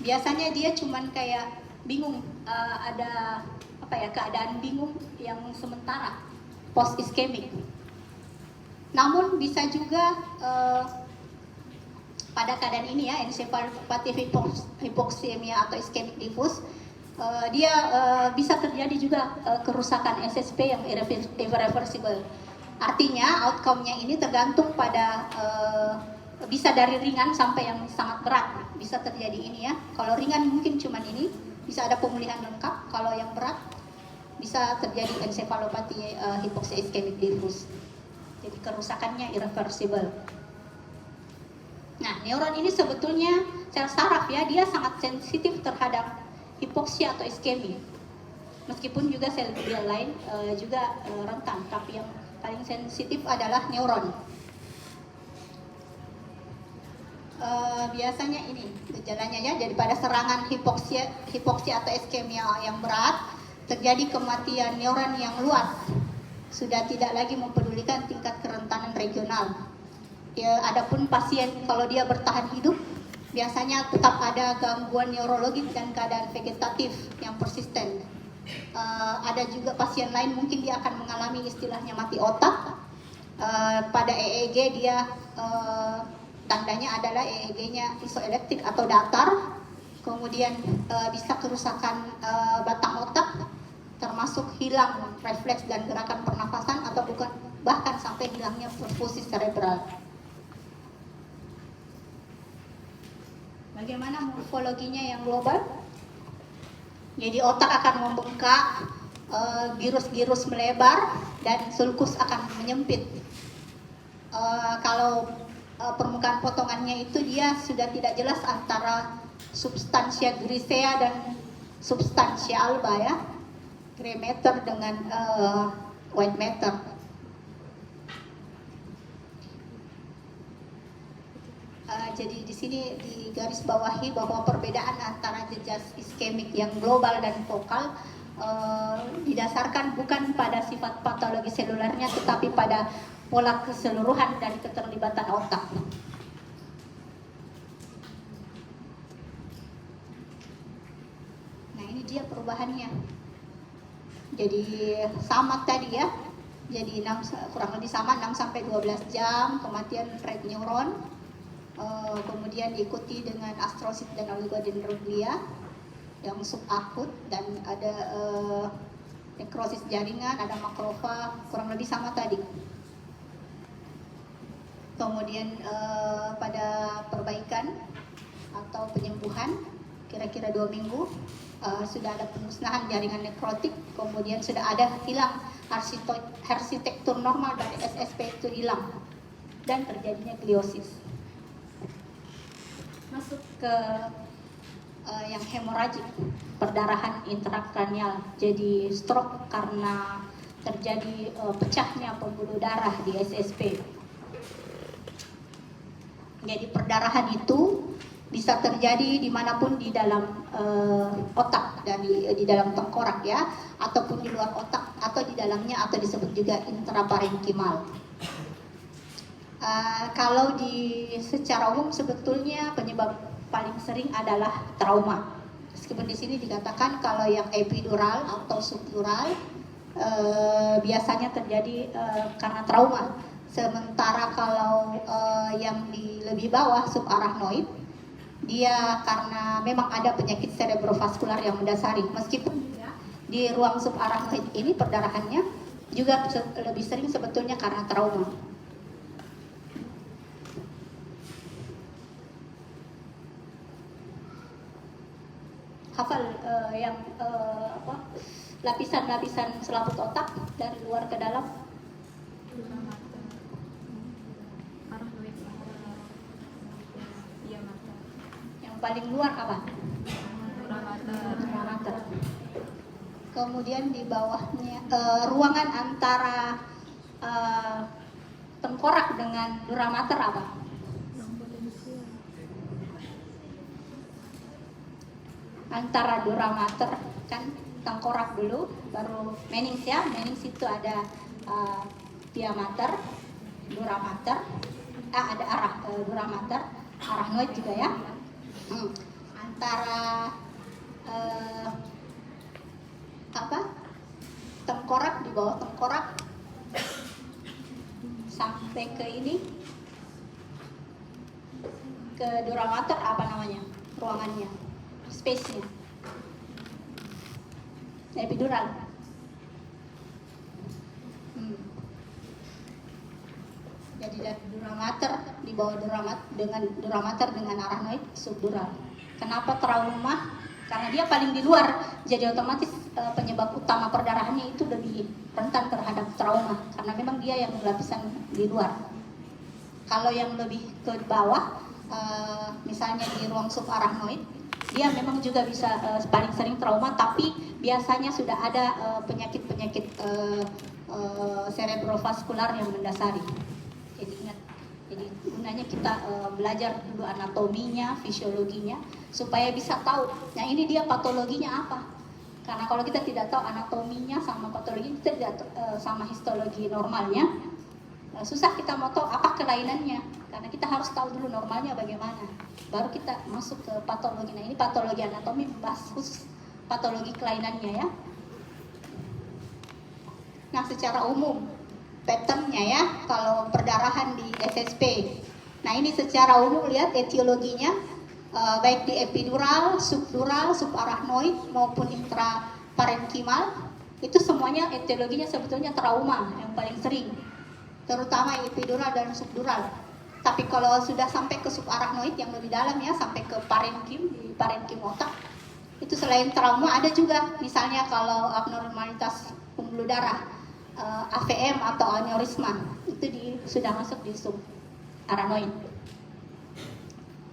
biasanya dia cuman kayak bingung, ada keadaan bingung yang sementara post iskemik. Namun bisa juga pada keadaan ini ya, encephalopathy hypoxemia atau iskemik diffus, dia bisa terjadi juga kerusakan SSP yang irreversible. Artinya outcome-nya ini tergantung pada bisa dari ringan sampai yang sangat berat bisa terjadi ini ya. Kalau ringan mungkin cuman ini bisa ada pemulihan lengkap. Kalau yang berat bisa terjadi encephalopathy hypoxia iskemik diffus. Jadi kerusakannya irreversible. Nah, neuron ini sebetulnya sel saraf ya, dia sangat sensitif terhadap hipoksia atau iskemi. Meskipun juga sel glial lain juga rentan, tapi yang paling sensitif adalah neuron. Biasanya ini gejalanya ya, daripada serangan hipoksia atau iskemia yang berat, terjadi kematian neuron yang luas. Sudah tidak lagi mempedulikan tingkat kerentanan regional. Ya, adapun pasien kalau dia bertahan hidup, biasanya tetap ada gangguan neurologis dan keadaan vegetatif yang persisten. Ada juga pasien lain mungkin dia akan mengalami istilahnya mati otak. Pada EEG dia tandanya adalah EEG-nya isoelektik atau datar. Kemudian bisa kerusakan batang otak, termasuk hilang refleks dan gerakan pernafasan atau bahkan sampai hilangnya perfusi cerebral. Bagaimana morfologinya yang global? Jadi otak akan membengkak, girus-girus melebar, dan sulcus akan menyempit. Kalau permukaan potongannya itu dia sudah tidak jelas antara substansia grisea dan substansia alba ya, gray matter dengan white matter. Jadi di sini digaris bawahi bahwa perbedaan antara jejak iskemik yang global dan vokal didasarkan bukan pada sifat patologi selulernya, tetapi pada pola keseluruhan dan keterlibatan otak. Nah, ini dia perubahannya. Jadi sama tadi ya. Jadi kurang lebih sama 6 sampai 12 jam kematian red neuron. Kemudian diikuti dengan astrosit dan oligodendroglia yang subakut, dan ada nekrosis jaringan, ada makrofag, kurang lebih sama tadi. Kemudian pada perbaikan atau penyembuhan kira-kira 2 minggu sudah ada pemusnahan jaringan nekrotik, kemudian sudah ada hilang arsitektur normal dari SSP itu hilang dan terjadinya gliosis. Masuk ke yang hemoragik, perdarahan intrakranial, jadi stroke karena terjadi pecahnya pembuluh darah di SSP. Jadi perdarahan itu bisa terjadi dimanapun di dalam otak, dan di dalam tengkorak ya, ataupun di luar otak, atau di dalamnya, atau disebut juga intraparenkimal. Kalau secara umum sebetulnya penyebab paling sering adalah trauma. Meskipun di sini dikatakan kalau yang epidural atau subdural biasanya terjadi karena trauma. Sementara kalau yang di lebih bawah subarachnoid, dia karena memang ada penyakit cerebrovaskular yang mendasari. Meskipun di ruang subarachnoid ini perdarahannya juga lebih sering sebetulnya karena trauma. Hafal yang lapisan-lapisan selaput otak dari luar ke dalam. Yang paling luar apa? Dura mater. Kemudian di bawahnya ruangan antara tengkorak dengan dura mater apa? Antara dura mater, kan tengkorak dulu, baru menings ya. Menings itu ada pia mater, dura mater, ada arah dura mater, arachnoid juga ya. Antara tengkorak, di bawah tengkorak sampai ke ini ke dura mater apa namanya ruangannya, space-nya? Epidural. Jadi dari dura mater di bawah dura mater dengan arachnoid subdural. Kenapa trauma? Karena dia paling di luar, jadi otomatis penyebab utama perdarahannya itu lebih rentan terhadap trauma karena memang dia yang lapisan di luar. Kalau yang lebih ke bawah, misalnya di ruang subarachnoid, dia memang juga bisa paling sering trauma, tapi biasanya sudah ada penyakit-penyakit cerebrovaskular yang mendasari. Jadi ingat, jadi gunanya kita belajar dulu anatominya, fisiologinya, supaya bisa tahu, nah ini dia patologinya apa. Karena kalau kita tidak tahu anatominya sama patologi, kita tidak sama histologi normalnya, susah kita mau tahu apa kelainannya. Karena kita harus tahu dulu normalnya bagaimana, baru kita masuk ke patologi. Nah ini patologi anatomi, bahas khusus patologi kelainannya ya. Nah secara umum patternnya ya, kalau perdarahan di SSP, nah ini secara umum lihat etiologinya, baik di epidural, subdural, subarachnoid maupun intraparenkimal, itu semuanya etiologinya sebetulnya trauma yang paling sering, terutama epidural dan subdural. Tapi kalau sudah sampai ke subarachnoid yang lebih dalam ya, sampai ke parenkim, di parenkim otak, itu selain trauma ada juga, misalnya kalau abnormalitas pembuluh darah, AVM atau aneurisma, itu sudah masuk di subarachnoid.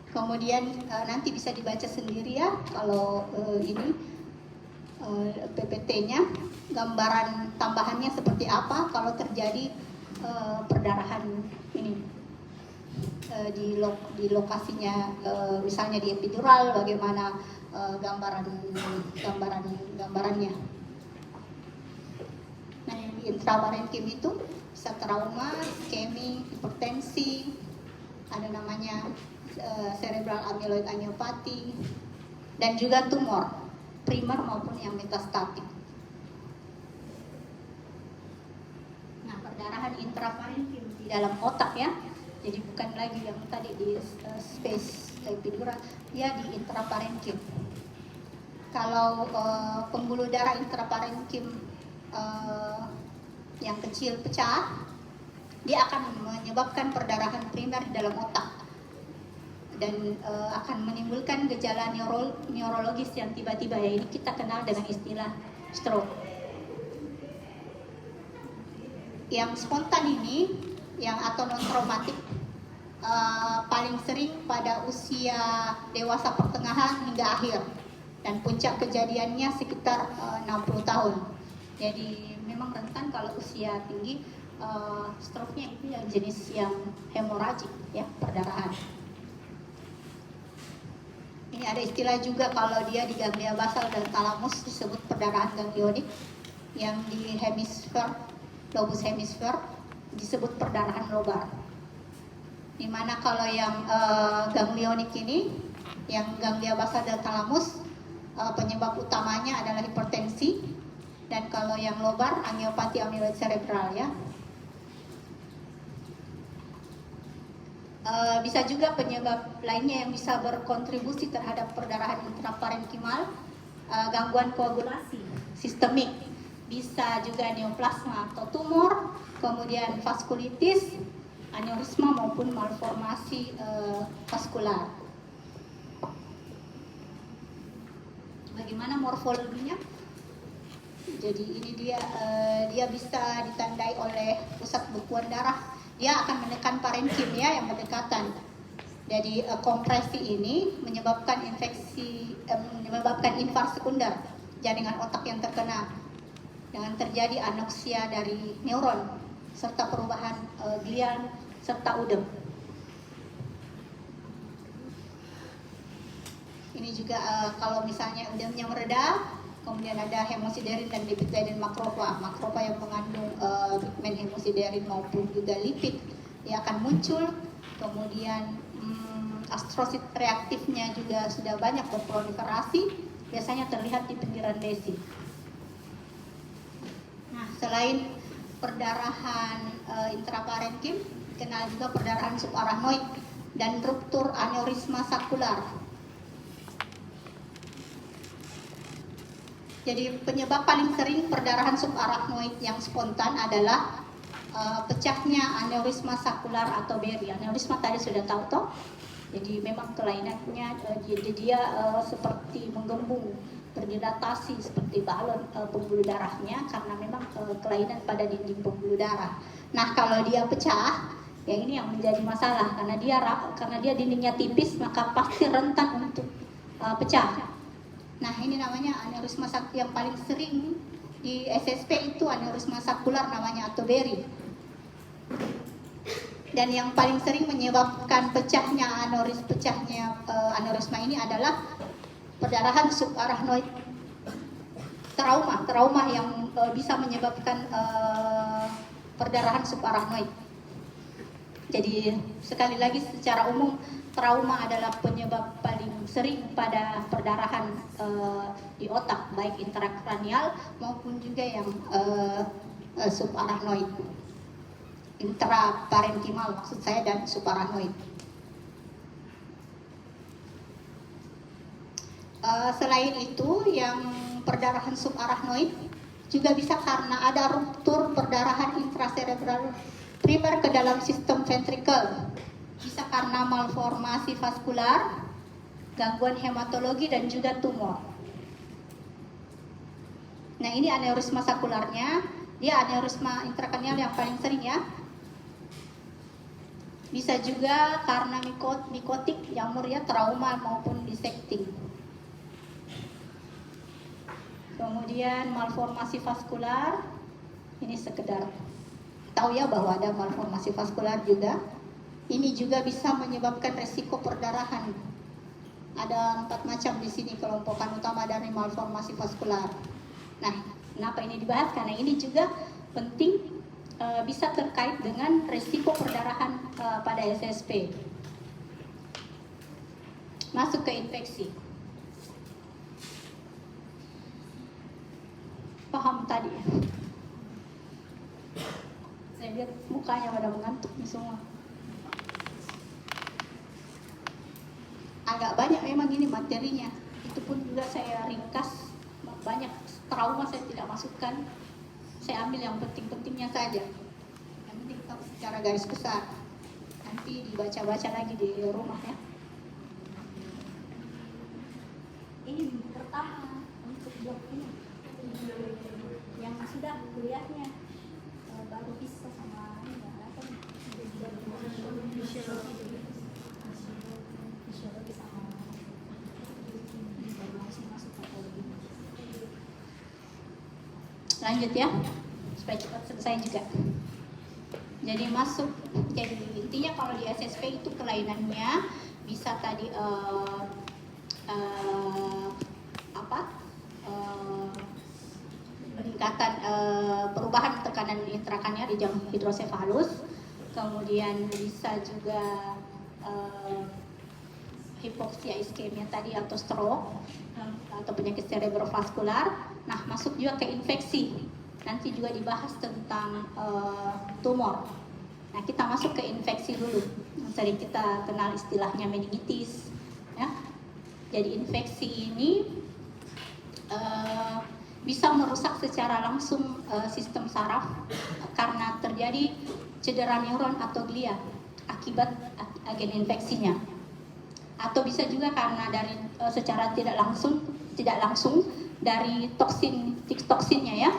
Kemudian nanti bisa dibaca sendiri ya, kalau ini PPT-nya, gambaran tambahannya seperti apa kalau terjadi perdarahan ini di lokasinya, misalnya di epidural, bagaimana gambarannya. Nah yang di intraparenkim itu bisa trauma, iskemi, hipertensi, ada namanya cerebral amyloid angiopati, dan juga tumor primer maupun yang metastatik. Nah perdarahan intraparenkim di dalam otak ya, jadi bukan lagi yang tadi di space epidural, ya di intraparenkim. Kalau pembuluh darah intraparenkim yang kecil pecah, dia akan menyebabkan perdarahan primer di dalam otak dan akan menimbulkan gejala neurologis yang tiba-tiba, ya ini kita kenal dengan istilah stroke. Yang spontan ini, yang atau non traumatik, paling sering pada usia dewasa pertengahan hingga akhir, dan puncak kejadiannya sekitar 60 tahun. Jadi memang rentan kalau usia tinggi, stroke-nya itu yang jenis yang hemoragik ya, perdarahan. Ini ada istilah juga kalau dia di ganglia basal dan talamus disebut perdarahan ganglionik, yang di lobus hemisfer disebut perdarahan lobar. Dimana kalau yang ganglionik ini, yang ganglia basal dan talamus, penyebab utamanya adalah hipertensi. Dan kalau yang lobar, angiopati amyloid cerebral ya. Bisa juga penyebab lainnya yang bisa berkontribusi terhadap perdarahan intraparenkimal, gangguan koagulasi sistemik, bisa juga neoplasma atau tumor, kemudian vaskulitis, aneurisma maupun malformasi vaskular. Bagaimana morfologinya? Jadi ini dia bisa ditandai oleh pusat bekuan darah. Dia akan menekan parenkim ya, yang berdekatan. Jadi kompresi ini menyebabkan menyebabkan infarksi sekunder jaringan otak yang terkena, dengan terjadi anoksia dari neuron serta perubahan glial serta udem. Ini juga kalau misalnya udemnya mereda, kemudian ada hemosiderin dan lipid-laden makrofa. Makrofa yang mengandung pigmen hemosiderin maupun juga lipid, dia akan muncul. Kemudian astrosit reaktifnya juga sudah banyak berproliferasi, biasanya terlihat di pinggiran lesi. Nah, selain perdarahan intraparenkim, kenal juga perdarahan subarachnoid. dan ruptur aneurisma sakular. Jadi penyebab paling sering perdarahan subarachnoid yang spontan adalah pecahnya aneurisma sakular atau BERI. Aneurisma tadi sudah tahu toh. Jadi memang kelainannya jadi dia seperti menggembung, berdilatasi seperti balon pembuluh darahnya karena memang kelainan pada dinding pembuluh darah. Nah, kalau dia pecah, ya ini yang menjadi masalah karena dia dindingnya tipis maka pasti rentan untuk pecah. Nah, ini namanya aneurisma sakular yang paling sering di SSP itu aneurisma sakular namanya atau BERI. Dan yang paling sering menyebabkan pecahnya aneurisma ini adalah perdarahan subarachnoid trauma yang bisa menyebabkan perdarahan subarachnoid. Jadi sekali lagi secara umum trauma adalah penyebab paling sering pada perdarahan di otak, baik intrakranial maupun juga yang subarachnoid, intraparenkhimal maksud saya, dan subarachnoid. Selain itu, yang perdarahan subarachnoid juga bisa karena ada ruptur perdarahan intracerebral primer ke dalam sistem ventrikel. Bisa karena malformasi vaskular, gangguan hematologi, dan juga tumor. Nah, ini aneurisma sakularnya. Dia aneurisma intrakranial yang paling sering ya. Bisa juga karena mikotik, jamur ya, trauma maupun dissekting. Kemudian malformasi vaskular, ini sekedar tahu ya bahwa ada malformasi vaskular juga. Ini juga bisa menyebabkan resiko perdarahan. Ada 4 macam di sini kelompokan utama dari malformasi vaskular. Nah, kenapa ini dibahas? Karena ini juga penting, bisa terkait dengan resiko perdarahan pada SSP. Masuk ke infeksi. Paham tadi? Saya lihat mukanya pada mengantuk nih semua. Agak banyak memang ini materinya. Itu pun juga saya ringkas. Banyak trauma saya tidak masukkan. Saya ambil yang penting-pentingnya saja. Yang penting tahu secara garis besar. Nanti dibaca-baca lagi di rumah ya. Ini minggu pertama untuk blog ini. Yang sudah kuliahnya baru bisa sama fisiologi sama baru langsung masuk patologi. Lanjut ya, supaya cepat selesai juga. Jadi masuk, jadi intinya kalau di SSP itu kelainannya bisa tadi peningkatan perubahan tekanan intrakranial di jam hidrosefalus, kemudian bisa juga hipoksia iskemia tadi atau stroke atau penyakit cerebrovaskular. Nah, masuk juga ke infeksi. Nanti juga dibahas tentang tumor. Nah, kita masuk ke infeksi dulu. Sering kita kenal istilahnya meningitis, ya. Jadi infeksi ini bisa merusak secara langsung sistem saraf karena terjadi cedera neuron atau glia akibat agen infeksinya. Atau bisa juga karena dari secara tidak langsung dari toksinnya ya.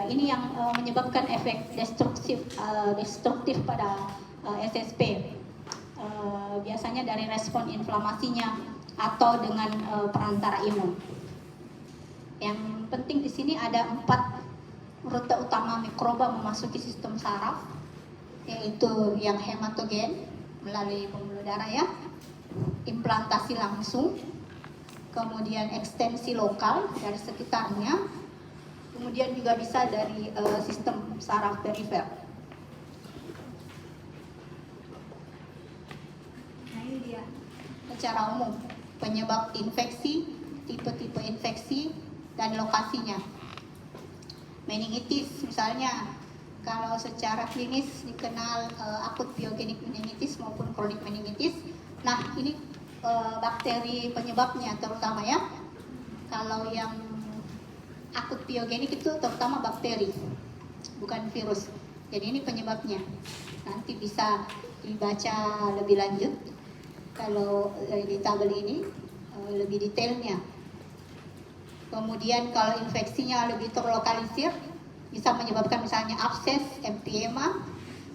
Ini yang menyebabkan efek destruktif pada SSP. Biasanya dari respon inflamasinya atau dengan perantara imun. Yang penting di sini ada 4 rute utama mikroba memasuki sistem saraf, yaitu yang hematogen melalui pembuluh darah ya, implantasi langsung, kemudian ekstensi lokal dari sekitarnya, kemudian juga bisa dari sistem saraf perifer. Nah, ini dia secara umum penyebab infeksi, tipe-tipe infeksi, dan lokasinya. Meningitis misalnya Kalau secara klinis dikenal akut pyogenik meningitis maupun kronik meningitis. Nah, ini bakteri penyebabnya terutama ya. Kalau yang akut pyogenik itu terutama bakteri, bukan virus. Jadi ini penyebabnya. Nanti bisa dibaca lebih lanjut kalau di tabel ini lebih detailnya. Kemudian kalau infeksinya lebih terlokalisir, bisa menyebabkan misalnya abses, emphysema,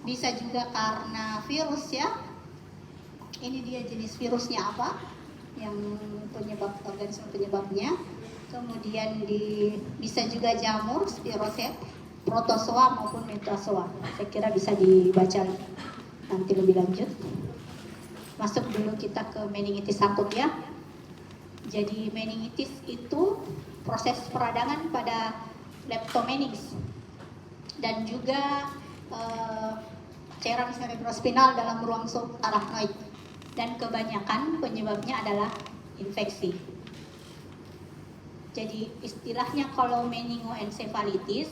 bisa juga karena virus ya. Ini dia jenis virusnya apa, yang penyebab organisme penyebabnya. Kemudian bisa juga jamur, spiroset, protozoa maupun metazoa. Saya kira bisa dibaca nanti lebih lanjut. Masuk dulu kita ke meningitis akut ya. Jadi meningitis itu proses peradangan pada leptomeninx dan juga cairan cerebrospinal dalam ruang subarachnoid, dan kebanyakan penyebabnya adalah infeksi. Jadi istilahnya kalau meningoencephalitis,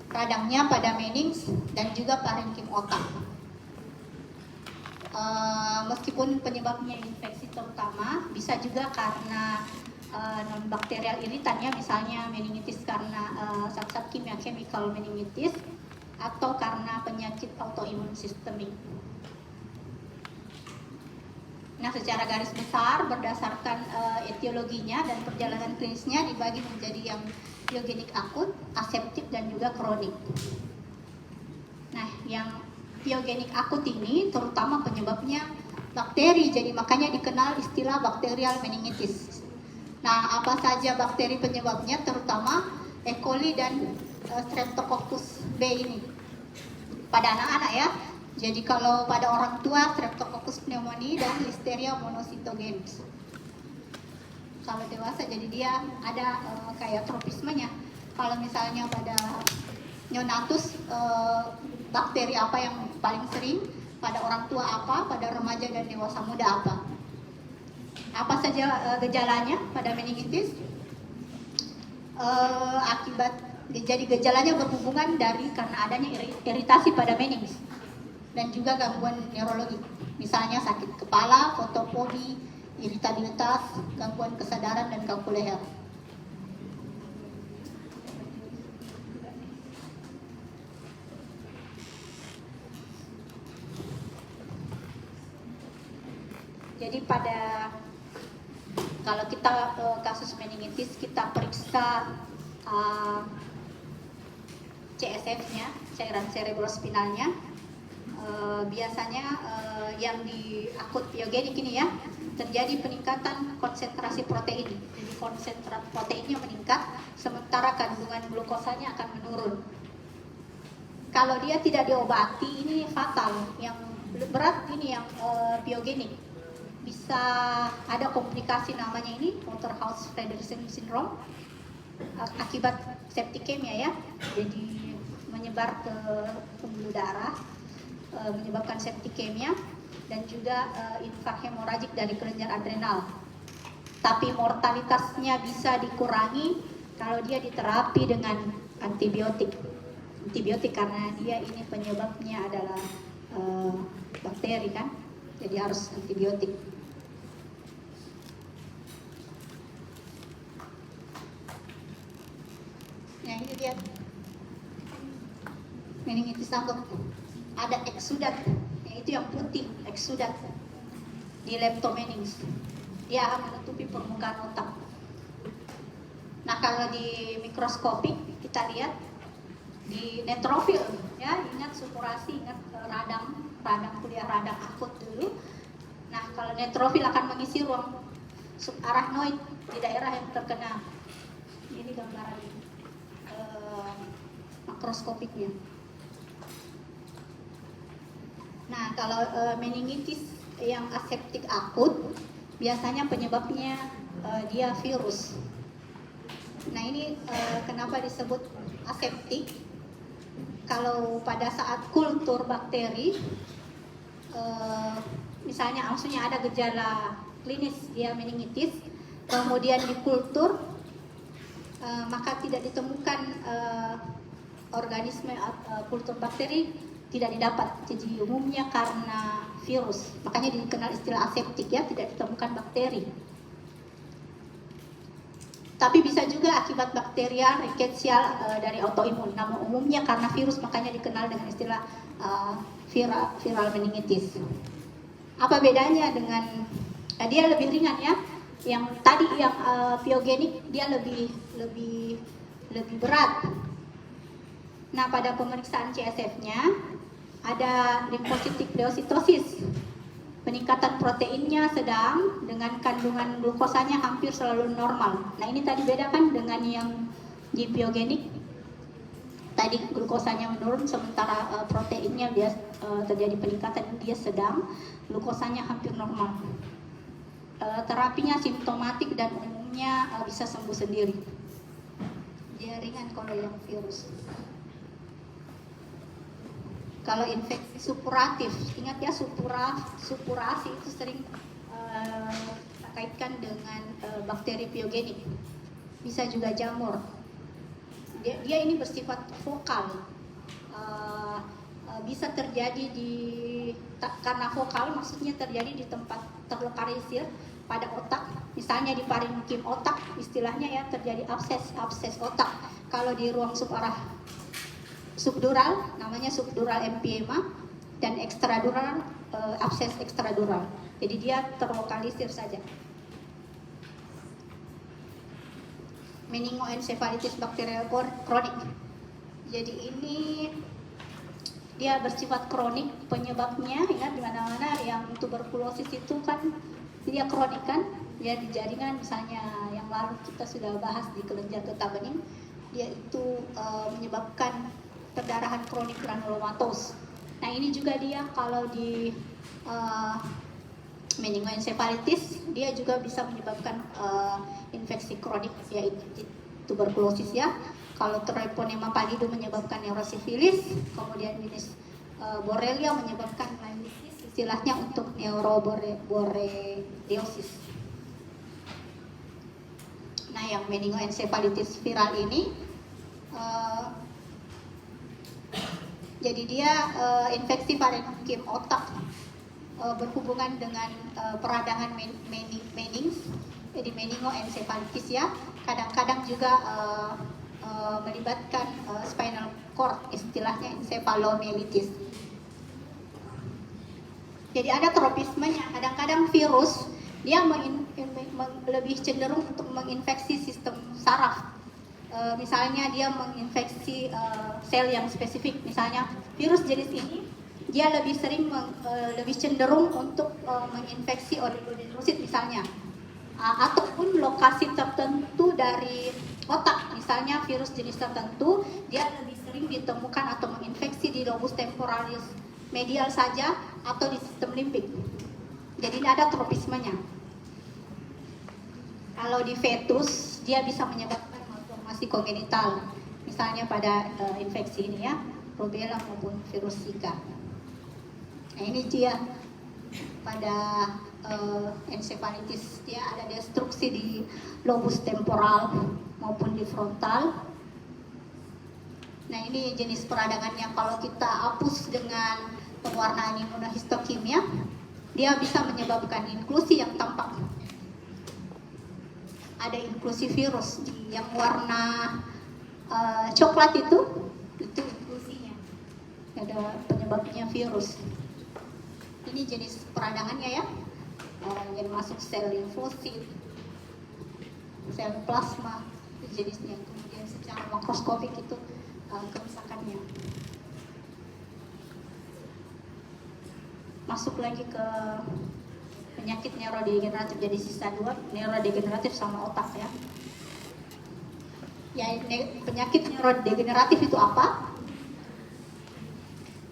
radangnya pada meninx dan juga parenkim otak. Meskipun penyebabnya infeksi terutama, bisa juga karena non-bakterial iritannya, misalnya meningitis karena zat-zat kimia chemical meningitis, atau karena penyakit autoimun sistemik. Nah, secara garis besar berdasarkan etiologinya dan perjalanan klinisnya dibagi menjadi yang pyogenik akut, aseptik, dan juga kronik. Nah, yang pyogenik akut ini terutama penyebabnya bakteri, jadi makanya dikenal istilah bakterial meningitis. Nah, apa saja bakteri penyebabnya, terutama E. coli dan Streptococcus B ini pada anak-anak ya. Jadi kalau pada orang tua Streptococcus pneumoniae dan Listeria monocytogenes. Kalau dewasa jadi dia ada kayak tropismenya. Kalau misalnya pada neonatus, bakteri apa yang paling sering, pada orang tua apa, pada remaja dan dewasa muda apa. Apa saja gejalanya pada meningitis? Jadi gejalanya berhubungan karena adanya iritasi pada meninx dan juga gangguan neurologi, misalnya sakit kepala, fotofobi, iritabilitas, gangguan kesadaran, dan kaku leher. Jadi kalau kita kasus meningitis, kita periksa CSF-nya, cairan cerebrospinalnya. Biasanya yang di akut pyogenik ini ya, terjadi peningkatan konsentrasi protein. Jadi konsentrasi proteinnya meningkat, sementara kandungan glukosanya akan menurun. Kalau dia tidak diobati, ini fatal. Yang berat ini yang pyogenik. Bisa ada komplikasi namanya ini Waterhouse-Friderichsen syndrome akibat septikemia ya. Jadi menyebar ke pembuluh darah, menyebabkan septikemia dan juga infark hemoragik dari kelenjar adrenal. Tapi mortalitasnya bisa dikurangi kalau dia diterapi dengan antibiotik. Antibiotik karena dia ini penyebabnya adalah bakteri kan, jadi harus antibiotik. Nah, ini lihat meningitis akut, ada eksudat, yaitu yang putih, eksudat di leptomeninx. Dia akan menutupi permukaan otak. Nah, kalau di mikroskopik kita lihat di netrofil, ya, ingat supurasi, ingat radang kuliah radang akut dulu. Nah, kalau netrofil akan mengisi ruang subarachnoid di daerah yang terkena. Ini gambaran makroskopiknya. Nah, kalau meningitis yang aseptik akut, biasanya penyebabnya dia virus. Nah, ini kenapa disebut aseptik? Kalau pada saat kultur bakteri, misalnya maksudnya ada gejala klinis dia meningitis, kemudian dikultur, maka tidak ditemukan organisme kultur bakteri tidak didapat. Jadi umumnya karena virus, makanya dikenal istilah aseptik ya, tidak ditemukan bakteri. Tapi bisa juga akibat bakterial, rickettsia dari autoimun. Namun umumnya karena virus, makanya dikenal dengan istilah viral meningitis. Apa bedanya dengan dia lebih ringan ya? Yang tadi yang pyogenik dia lebih berat. Nah, pada pemeriksaan CSF-nya ada limfositik pleocytosis. Peningkatan proteinnya sedang dengan kandungan glukosanya hampir selalu normal. Nah, ini tadi beda kan dengan yang di pyogenik. Tadi glukosanya menurun sementara proteinnya terjadi peningkatan, dia sedang, glukosanya hampir normal. Terapinya simptomatik dan umumnya bisa sembuh sendiri. Dia ringan kalau yang virus. Kalau infeksi supuratif, ingat ya, supurasi itu sering kaitkan dengan bakteri pyogenik. Bisa juga jamur. Dia ini bersifat vokal. Bisa terjadi karena vokal maksudnya terjadi di tempat terlokalisir pada otak. Misalnya di parenkim otak, istilahnya ya, terjadi abses otak. Kalau di ruang subdural namanya subdural emphysema, dan ekstradural abses ekstradural. Jadi dia terlokalisir saja. Meningoencephalitis bakterial kronik. Jadi ini dia bersifat kronik penyebabnya ya, di mana-mana yang tuberkulosis itu kan dia kronik kan, ya di jaringan misalnya yang lalu kita sudah bahas di kelenjar getah bening, dia itu menyebabkan perdarahan kronik granulomatos. Nah, ini juga dia kalau di meningoencephalitis dia juga bisa menyebabkan infeksi kronik yaitu tuberkulosis ya. Kalau Treponema pallidum menyebabkan neurosifilis, kemudian jenis Borrelia menyebabkan myelitis, istilahnya untuk neuroborreliosis. Nah, yang meningoencephalitis viral ini jadi dia infeksi parenkim otak berhubungan dengan peradangan menings, jadi meningoencephalitis ya. Kadang-kadang juga melibatkan spinal cord, istilahnya encephalomyelitis. Jadi ada tropismenya. Kadang-kadang virus dia lebih cenderung untuk menginfeksi sistem saraf. Misalnya dia menginfeksi sel yang spesifik. Misalnya virus jenis ini dia lebih sering lebih cenderung untuk menginfeksi oligodendrosit misalnya, ataupun lokasi tertentu dari otak. Misalnya virus jenis tertentu dia lebih sering ditemukan atau menginfeksi di lobus temporalis medial saja atau di sistem limbik. Jadi ini ada tropismenya. Kalau di fetus dia bisa menyebabkan malformasi kongenital, misalnya pada infeksi ini ya, rubella maupun virus Zika. Nah, ini dia pada encephalitis, dia ada destruksi di lobus temporal maupun di frontal. Nah, ini jenis peradangannya. Kalau kita hapus dengan pewarnaan imunohistokimia, dia bisa menyebabkan inklusi yang tampak. Ada inklusi virus yang warna coklat itu inklusinya. Ada penyebabnya virus. Ini jenis peradangannya ya, yang masuk sel limfosit, sel plasma, itu jenisnya. Kemudian secara makroskopik itu kerusakannya. Masuk lagi ke penyakit neurodegeneratif, jadi sisa dua, neurodegeneratif sama otak ya. Ya, penyakit neurodegeneratif itu apa?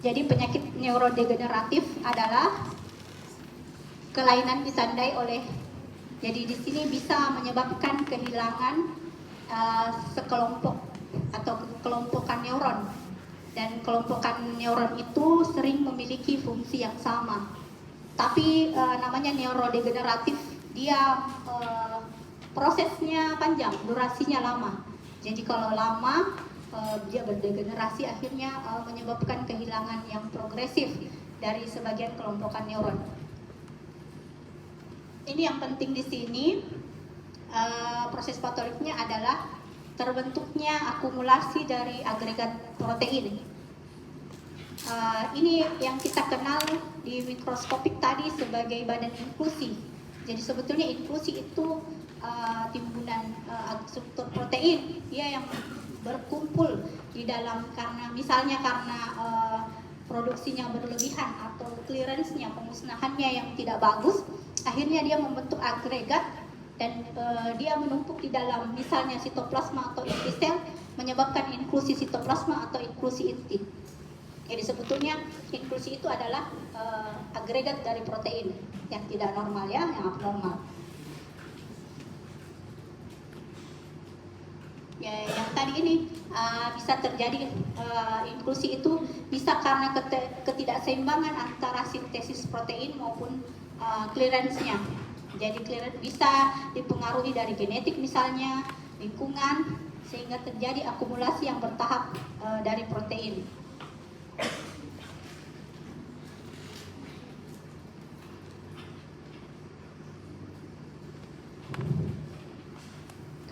Jadi penyakit neurodegeneratif adalah kelainan ditandai oleh, jadi di sini bisa menyebabkan kehilangan sekelompok atau kelompokan neuron, dan kelompokan neuron itu sering memiliki fungsi yang sama. Tapi namanya neurodegeneratif, dia prosesnya panjang, durasinya lama. Jadi kalau lama dia berdegenerasi, akhirnya menyebabkan kehilangan yang progresif dari sebagian kelompokan neuron. Ini yang penting di sini, proses patolognya adalah terbentuknya akumulasi dari agregat protein. Ini yang kita kenal di mikroskopik tadi sebagai badan inklusi. Jadi sebetulnya inklusi itu timbunan struktur protein dia yang berkumpul di dalam, karena misalnya karena produksinya berlebihan atau clearance-nya, pemusnahannya yang tidak bagus, akhirnya dia membentuk agregat dan dia menumpuk di dalam misalnya sitoplasma atau inti sel, menyebabkan inklusi sitoplasma atau inklusi inti. Jadi sebetulnya inklusi itu adalah agregat dari protein yang tidak normal ya, yang abnormal. Ya, yang tadi ini bisa terjadi inklusi itu bisa karena ketidakseimbangan antara sintesis protein maupun clearance-nya. Jadi clearance bisa dipengaruhi dari genetik misalnya, lingkungan, sehingga terjadi akumulasi yang bertahap dari protein.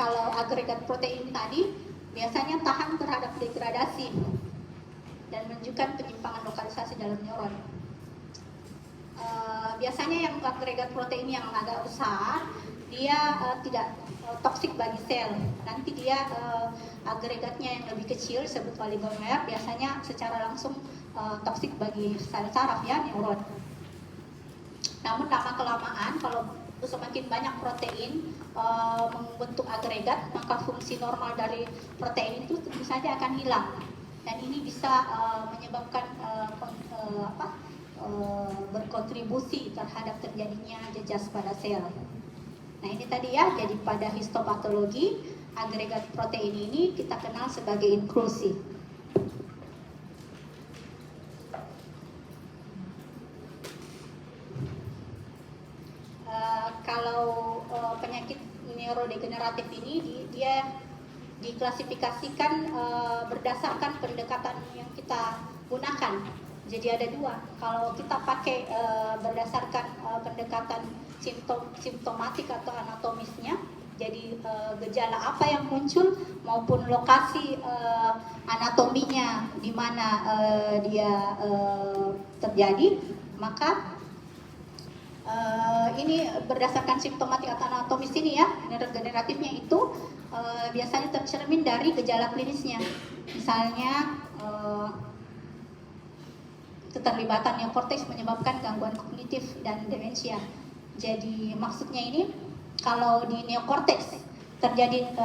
Kalau agregat protein tadi biasanya tahan terhadap degradasi dan menunjukkan penyimpangan lokalisasi dalam neuron. Biasanya yang agregat protein yang agak besar dia tidak toksik bagi sel. Nanti dia agregatnya yang lebih kecil disebut oligomer, biasanya secara langsung toksik bagi sel saraf ya, neuron. Namun lama kelamaan kalau semakin banyak protein membentuk agregat, maka fungsi normal dari protein itu tentu saja akan hilang, dan ini bisa menyebabkan berkontribusi terhadap terjadinya jejas pada sel. Nah ini tadi ya, jadi pada histopatologi agregat protein ini kita kenal sebagai inklusi. Kalau penyakit neurodegeneratif ini dia diklasifikasikan berdasarkan pendekatan yang kita gunakan. Jadi ada dua. Kalau kita pakai berdasarkan pendekatan simptomatik atau anatomisnya, jadi gejala apa yang muncul maupun lokasi anatominya di mana dia terjadi, maka ini berdasarkan simptomatik atau anatomis ini ya, neurodegeneratifnya itu biasanya tercermin dari gejala klinisnya. Misalnya keterlibatan neokorteks menyebabkan gangguan kognitif dan demensia. Jadi maksudnya ini kalau di neokorteks terjadi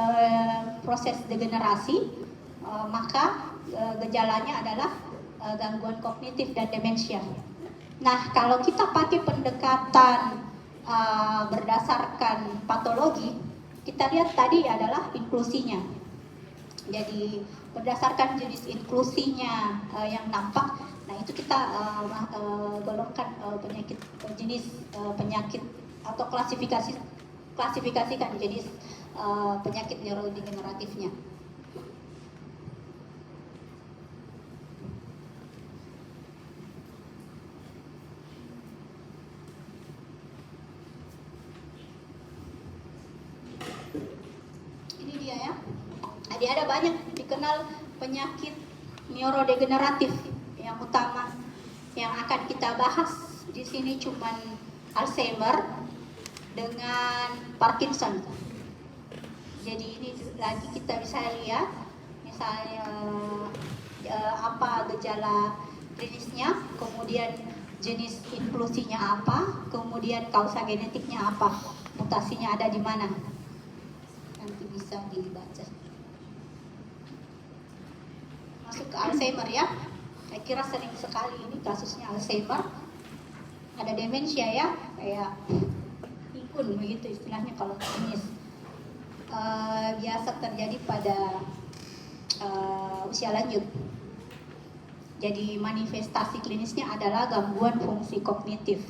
proses degenerasi, maka gejalanya adalah gangguan kognitif dan demensia. Nah, kalau kita pakai pendekatan berdasarkan patologi, kita lihat tadi adalah inklusinya. Jadi berdasarkan jenis inklusinya yang nampak, nah itu kita golongkan penyakit jenis penyakit atau klasifikasikan jenis penyakit neurodegeneratifnya. Ini dia ya. Jadi ada banyak dikenal penyakit neurodegeneratif. Yang utama yang akan kita bahas di sini cuman Alzheimer dengan Parkinson. Jadi ini lagi kita bisa lihat misalnya apa gejala klinisnya, kemudian jenis inklusinya apa, kemudian kausa genetiknya apa, mutasinya ada di mana. Nanti bisa dibaca. Masuk ke Alzheimer ya. Saya kira sering sekali ini kasusnya Alzheimer. Ada demensia ya, kayak pikun begitu istilahnya kalau klinis. Biasa terjadi pada usia lanjut. Jadi manifestasi klinisnya adalah gangguan fungsi kognitif.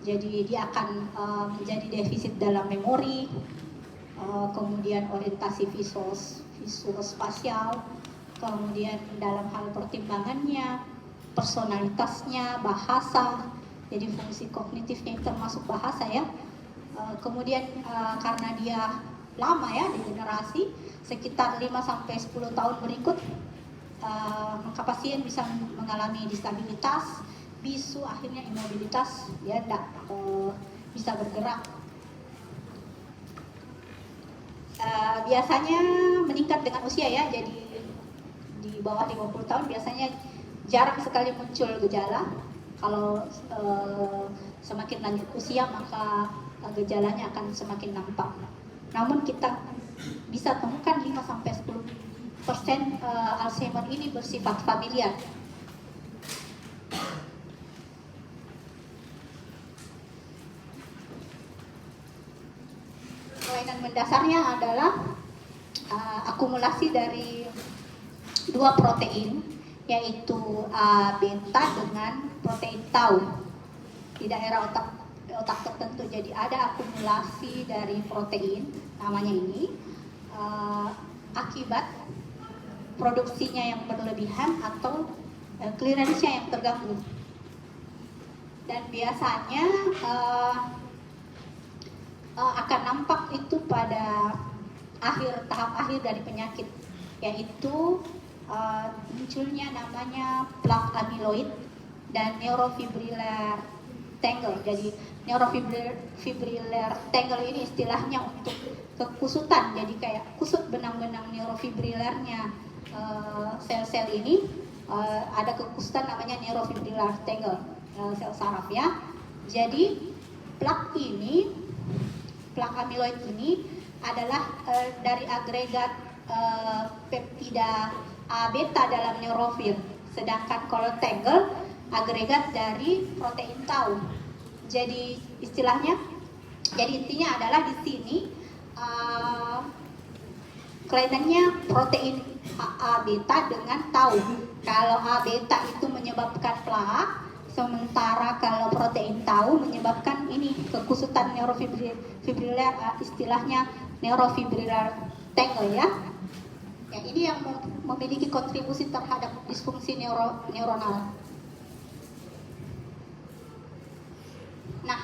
Jadi dia akan menjadi defisit dalam memori, kemudian orientasi visuospasial, kemudian dalam hal pertimbangannya, personalitasnya, bahasa, jadi fungsi kognitifnya termasuk bahasa ya. Kemudian karena dia lama ya, degenerasi sekitar 5-10 tahun berikut, maka pasien bisa mengalami disabilitas, bisu, akhirnya imobilitas, ya tidak bisa bergerak. Biasanya meningkat dengan usia ya, jadi di bawah 50 tahun biasanya jarang sekali muncul gejala. Kalau semakin lanjut usia maka gejalanya akan semakin nampak. Namun kita bisa temukan 5-10% Alzheimer ini bersifat familiar. Kelainan mendasarnya adalah akumulasi dari dua protein, yaitu beta dengan protein tau di daerah otak tertentu. Jadi ada akumulasi dari protein namanya ini akibat produksinya yang berlebihan atau clearance-nya yang terganggu. Dan biasanya akan nampak itu pada tahap akhir dari penyakit, yaitu munculnya namanya plak amyloid dan neurofibriller tangle. Jadi neurofibriller tangle ini istilahnya untuk kekusutan, jadi kayak kusut benang-benang neurofibrillernya sel-sel ini, ada kekusutan namanya neurofibriller tangle, sel saraf ya. Jadi plak amyloid ini adalah dari agregat peptida A beta dalam neurofil, sedangkan kalau tangle agregat dari protein tau. Jadi istilahnya, jadi intinya adalah di sini kelainannya protein A beta dengan tau. Kalau A beta itu menyebabkan plak, sementara kalau protein tau menyebabkan ini kekusutan neurofibriller, istilahnya neurofibriller tangle ya. Yang ini yang memiliki kontribusi terhadap disfungsi neuronal. Nah,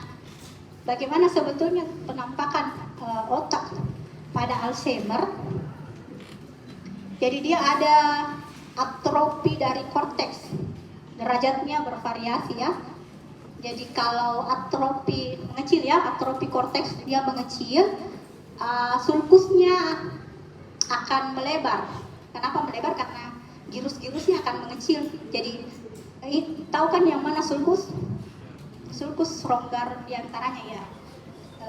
bagaimana sebetulnya penampakan otak pada Alzheimer? Jadi dia ada atrofi dari korteks, derajatnya bervariasi ya. Jadi kalau atrofi mengecil ya, atrofi korteks dia mengecil, sulcusnya akan melebar. Kenapa melebar? Karena girus-girusnya akan mengecil. Jadi tahu kan yang mana sulcus? Sulcus ronggar diantaranya ya.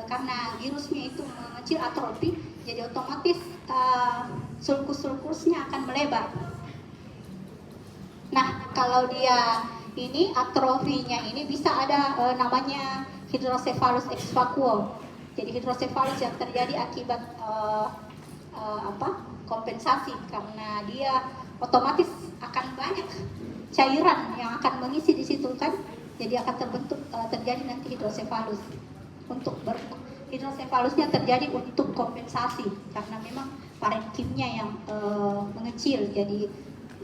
Karena girusnya itu mengecil, atrofi, jadi otomatis sulcus-sulcusnya akan melebar. Nah, kalau dia ini atrofinya ini bisa ada namanya hidrocephalus ex vacuo. Jadi hidrocephalus yang terjadi akibat kompensasi, karena dia otomatis akan banyak cairan yang akan mengisi di situ kan, jadi akan terjadi nanti hidrocephalus. Hidrocephalusnya terjadi untuk kompensasi karena memang parenkimnya yang mengecil, jadi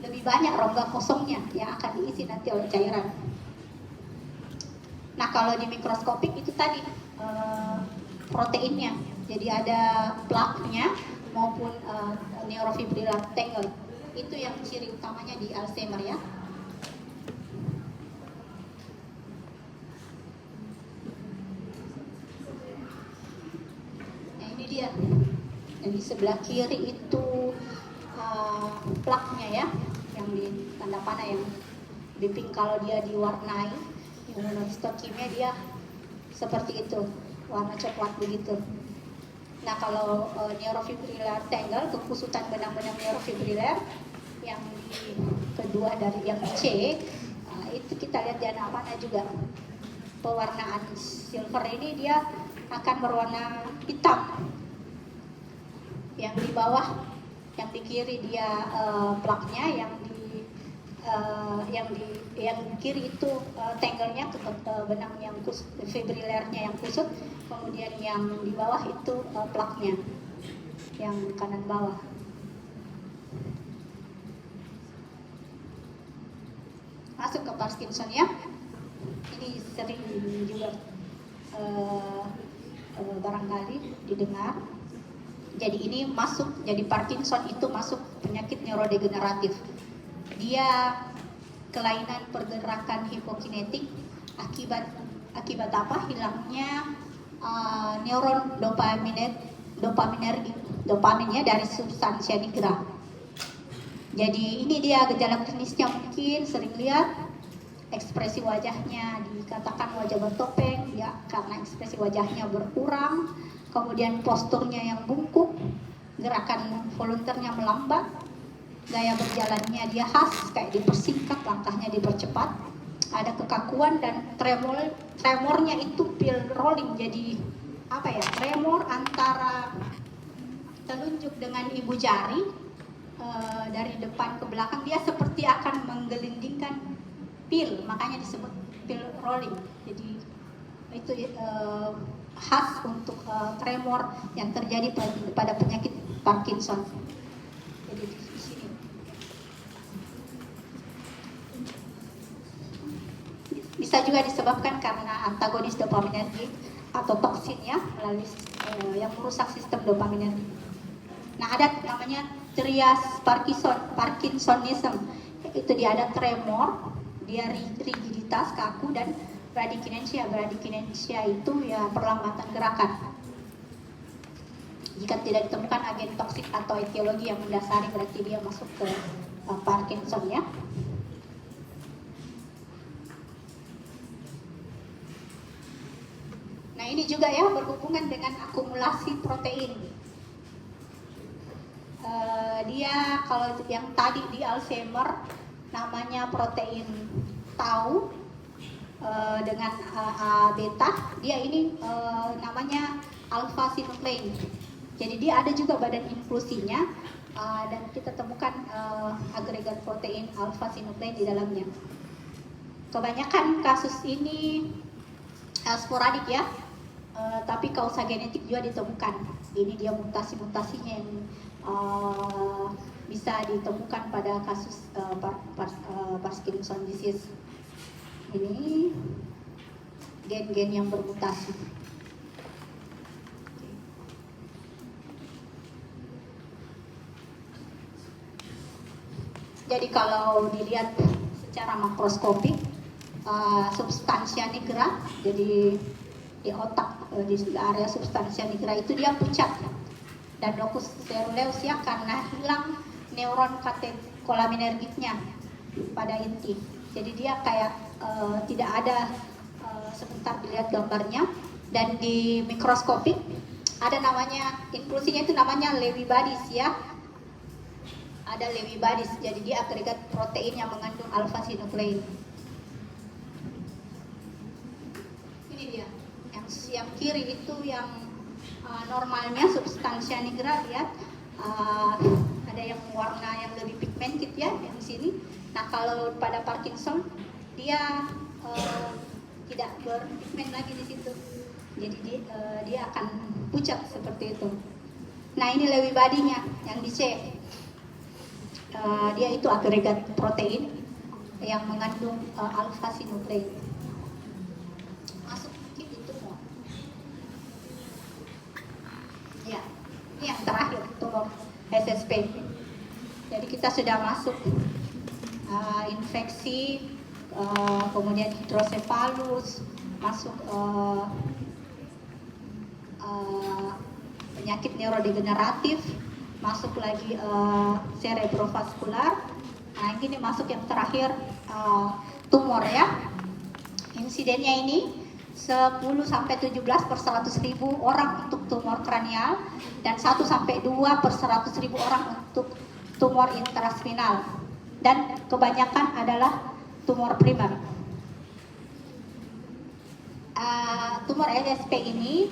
lebih banyak rongga kosongnya yang akan diisi nanti oleh cairan. Nah, kalau di mikroskopik itu tadi proteinnya, jadi ada plaknya maupun neurofibriller tangle. Itu yang ciri utamanya di Alzheimer ya. Nah, ini dia. Dan di sebelah kiri itu plaknya ya, yang di tanda panah yang di pink. Kalau dia diwarnai immunohistokimia dia seperti itu, warna coklat begitu. Nah, kalau neurofibriller tangle, kekusutan benang-benang neurofibriller yang di kedua dari yang C, itu kita lihat di anak panah juga. Pewarnaan silver ini dia akan berwarna hitam. Yang di bawah, yang di kiri dia plaknya, yang kiri itu tangle-nya, benang yang fibrillernya yang kusut, kemudian yang di bawah itu plaknya, yang kanan bawah. masuk ke Parkinson ya. Ini sering juga barangkali didengar. Jadi ini masuk, jadi Parkinson itu masuk penyakit neurodegeneratif. Dia kelainan pergerakan hipokinetik akibat apa? Hilangnya neuron dopaminnya dari substansia nigra. Jadi ini dia gejala klinisnya, mungkin sering lihat ekspresi wajahnya dikatakan wajah bertopeng ya, karena ekspresi wajahnya berkurang, kemudian posturnya yang bungkuk, gerakan volunternya melambat, gaya berjalannya dia khas kayak dipersingkat, langkahnya dipercepat, ada kekakuan dan tremornya itu pil rolling, jadi apa ya, tremor antara telunjuk dengan ibu jari dari depan ke belakang, dia seperti akan menggelindingkan pil, makanya disebut pil rolling. Jadi itu khas untuk tremor yang terjadi pada penyakit Parkinson. Jadi di sini bisa juga disebabkan karena antagonis dopaminergic atau toksin ya, melalui yang merusak sistem dopaminergic. Nah, ada namanya trias Parkinsonism, itu dia ada tremor, dia rigiditas, kaku, dan bradykinesia. Bradykinesia itu ya perlambatan gerakan. Jika tidak ditemukan agen toksik atau etiologi yang mendasari, berarti dia masuk ke Parkinson ya. Nah, ini juga ya berhubungan dengan akumulasi protein. Dia kalau yang tadi di Alzheimer namanya protein tau dengan beta, dia ini namanya alpha synuclein. Jadi dia ada juga badan inklusinya dan kita temukan agregat protein alpha synuclein di dalamnya. Kebanyakan kasus ini sporadik ya, tapi kausa genetik juga ditemukan. Ini dia mutasi-mutasinya yang bisa ditemukan pada kasus Parkinson disease. Ini gen-gen yang bermutasi. Jadi kalau dilihat secara makroskopik, substansia nigra, jadi di otak, di area substansia nigra itu dia pucat, dan locus ceruleus ya, karena hilang neuron katekolaminергiknya pada inti. Jadi dia kayak tidak ada, sebentar dilihat gambarnya, dan di mikroskopik ada namanya, inklusinya itu namanya Lewy bodies ya, ada Lewy bodies, jadi dia agregat protein yang mengandung alpha synuclein. Ini dia, yang kiri itu yang normalnya substansia nigra, lihat ada yang warna yang lebih pigmented ya, yang sini. Nah, kalau pada Parkinson dia tidak berpigmen lagi di situ, jadi dia akan pucat seperti itu. Nah, ini Lewy body-nya yang di C, dia itu agregat protein yang mengandung alpha synuclein. Masuk mungkin itu mau. Ya, ini yang terakhir tumor SSP. Jadi kita sudah masuk infeksi, kemudian hidrosefalus, masuk penyakit neurodegeneratif, masuk lagi cerebrovaskular. Nah, ini masuk yang terakhir tumor ya. Insidennya ini 10-17 per 100.000 orang untuk tumor kranial, dan 1-2 per 100.000 orang untuk tumor intraspinal, dan kebanyakan adalah tumor primer. Tumor SSP ini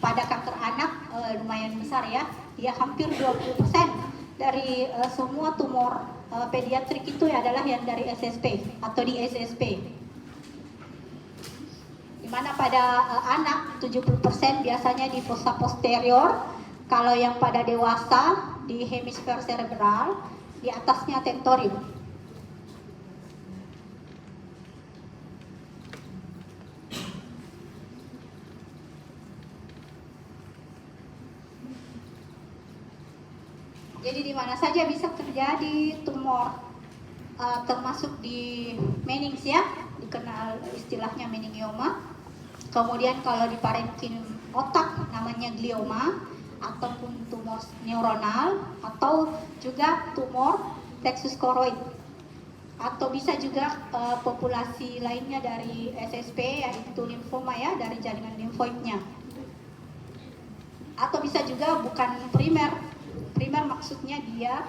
pada kanker anak lumayan besar ya, dia hampir 20% dari semua tumor pediatrik itu adalah yang dari SSP atau di SSP. Dimana pada anak 70% biasanya di fossa posterior, kalau yang pada dewasa di hemisfer cerebral, di atasnya tentorium. Jadi di mana saja bisa terjadi tumor, termasuk di menings ya, dikenal istilahnya meningioma. Kemudian kalau di parenkim otak namanya glioma, ataupun tumor neuronal, atau juga tumor plexus choroid, atau bisa juga populasi lainnya dari SSP yaitu limfoma ya, dari jaringan limfoidnya. Atau bisa juga bukan primer. Primer maksudnya dia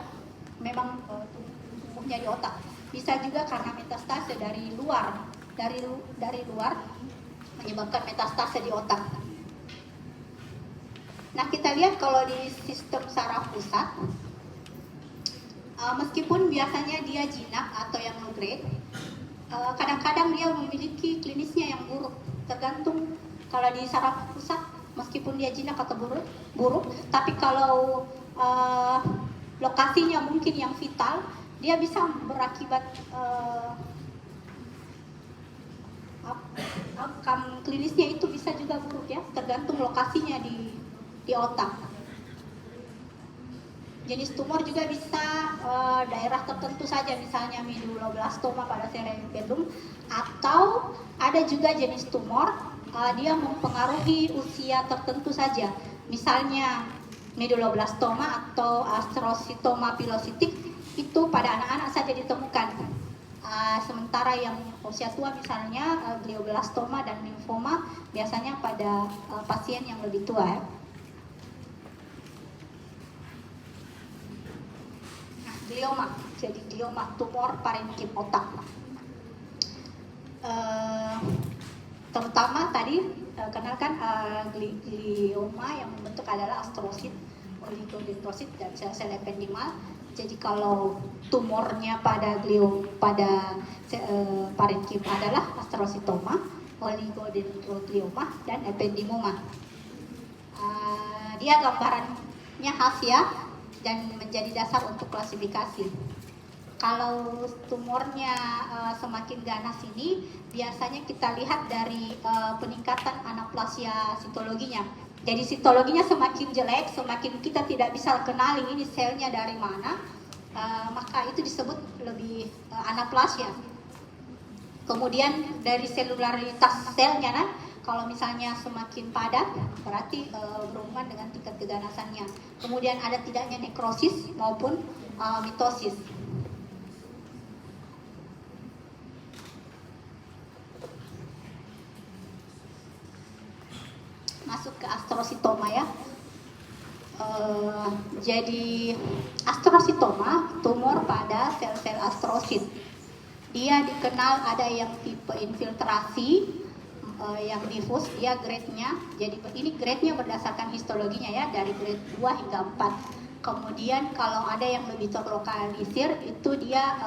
memang tumbuhnya di otak. Bisa juga karena metastase dari luar, dari luar menyebabkan metastase di otak. Nah, kita lihat kalau di sistem saraf pusat, meskipun biasanya dia jinak atau yang low grade, kadang-kadang dia memiliki klinisnya yang buruk, tergantung. Kalau di saraf pusat, meskipun dia jinak atau buruk, tapi kalau lokasinya mungkin yang vital, dia bisa berakibat outcome klinisnya itu bisa juga buruk ya, tergantung lokasinya di otak. Jenis tumor juga bisa daerah tertentu saja, misalnya medulloblastoma pada cerebellum, atau ada juga jenis tumor dia mempengaruhi usia tertentu saja, misalnya medulloblastoma atau astrocytoma pilositik itu pada anak-anak saja ditemukan. Sementara yang usia tua misalnya glioblastoma dan limfoma biasanya pada pasien yang lebih tua ya. Nah, glioma, jadi glioma tumor parenkim otak. Terutama tadi kenalkan glioma yang membentuk adalah astrosit, oligodendrosit, dan sel-sel ependimal. Jadi kalau tumornya pada parenkim adalah astrositoma, oligodendroglioma, dan ependimoma. Dia gambarannya khas ya, dan menjadi dasar untuk klasifikasi. Kalau tumornya semakin ganas ini, biasanya kita lihat dari peningkatan anaplasia sitologinya. Jadi sitologinya semakin jelek, semakin kita tidak bisa kenali ini selnya dari mana, maka itu disebut lebih anaplasia. Kemudian dari selularitas selnya, nah, kalau misalnya semakin padat, berarti berhubungan dengan tingkat keganasannya. Kemudian ada tidaknya nekrosis maupun mitosis. Masuk ke astrositoma ya. Jadi astrositoma tumor pada sel-sel astrosit. Dia dikenal ada yang tipe infiltrasi, yang difus, dia grade-nya. Jadi ini grade-nya berdasarkan histologinya ya, dari grade 2 hingga 4. Kemudian kalau ada yang lebih terlokalisir, itu dia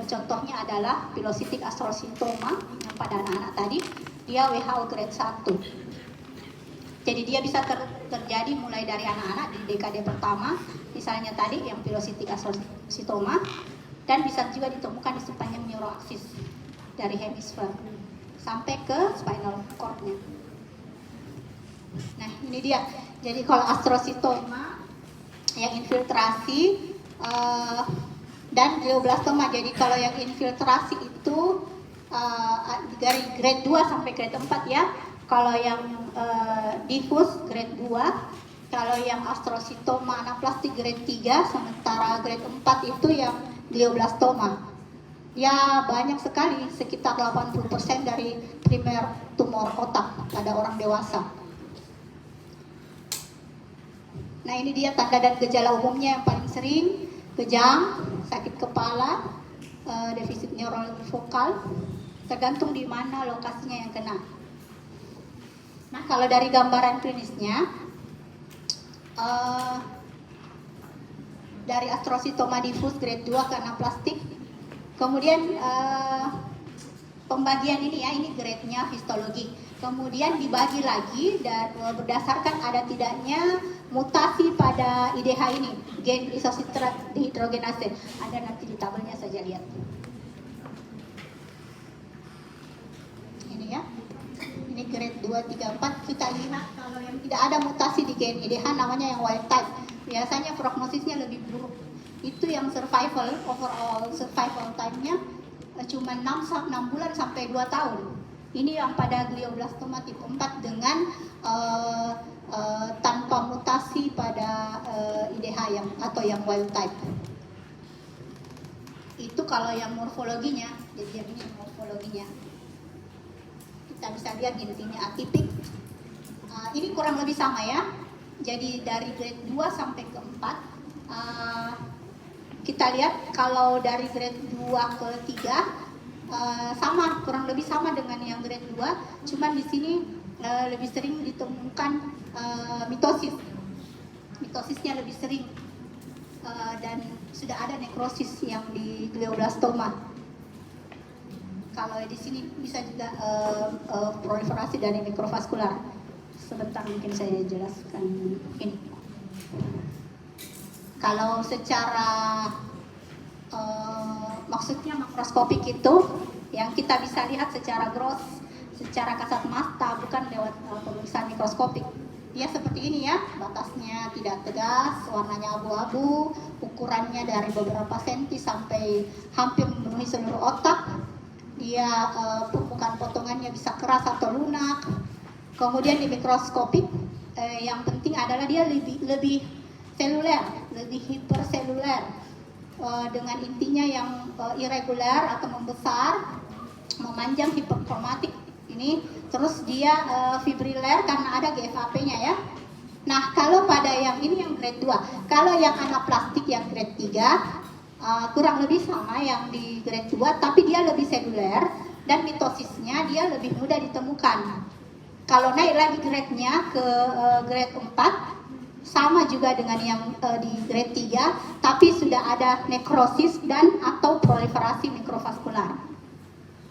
contohnya adalah pilositik astrositoma yang pada anak-anak tadi, dia WHO grade 1. Jadi dia bisa terjadi mulai dari anak-anak di dekade pertama, misalnya tadi yang pilositik astrositoma, dan bisa juga ditemukan di sepanjang neuroaksis dari hemisfer sampai ke spinal cord-nya. Nah, ini dia. Jadi kalau astrositoma yang infiltrasi dan glioblastoma. Jadi kalau yang infiltrasi itu dari grade 2 sampai grade 4 ya. Kalau yang diffuse grade 2, kalau yang astrositoma anaplastik grade 3, sementara grade 4 itu yang glioblastoma. Ya banyak sekali, sekitar 80% dari primer tumor otak pada orang dewasa. Nah, ini dia tanda dan gejala umumnya yang paling sering: kejang, sakit kepala, defisit neurologi vokal, tergantung di mana lokasinya yang kena. Nah, kalau dari gambaran klinisnya, dari astrositoma diffuse grade 2 ke anaplastik, kemudian pembagian ini ya, ini grade-nya histologi. Kemudian dibagi lagi dan berdasarkan ada tidaknya mutasi pada IDH ini, gen isositrat dehidrogenase. Ada nanti di tabelnya saja lihat. Ini ya. Ini grade 2, 3, 4. Kita lihat kalau yang tidak ada mutasi di gen IDH namanya yang wild type. biasanya prognosisnya lebih buruk. Itu yang overall survival time-nya cuma 6 bulan sampai 2 tahun. Ini yang pada glioblastoma tipe 4 dengan tanpa mutasi pada IDH atau yang wild type. Itu kalau yang morfologinya, jadi ini morfologinya. Kita bisa lihat intinya atipik. Ini kurang lebih sama ya. Jadi dari grade 2 sampai ke 4. Kita lihat kalau dari grade 2 ke 3 sama, kurang lebih sama dengan yang grade 2, cuman di sini lebih sering ditemukan mitosis. Mitosisnya lebih sering dan sudah ada nekrosis yang di glioblastoma. Kalau di sini bisa juga proliferasi dari mikrovaskular. Sebentar mungkin saya jelaskan ini. Kalau secara maksudnya makroskopik itu yang kita bisa lihat secara gross, secara kasat mata, bukan lewat pemeriksaan mikroskopik. Dia seperti ini ya, batasnya tidak tegas, warnanya abu-abu, ukurannya dari beberapa senti sampai hampir memenuhi seluruh otak. Dia permukaan potongannya bisa keras atau lunak. Kemudian di mikroskopik yang penting adalah dia lebih seluler, lebih hiperseluler, dengan intinya yang irregular atau membesar, memanjang, hiperkromatik ini. Terus dia fibriller karena ada GFAP-nya ya. Nah, kalau pada yang ini yang grade 2, kalau yang anaplastik yang grade 3 kurang lebih sama yang di grade 2, tapi dia lebih seluler dan mitosisnya dia lebih mudah ditemukan. Kalau naik lagi grade-nya ke grade 4, sama juga dengan yang di grade 3, tapi sudah ada nekrosis dan atau proliferasi mikrovaskular.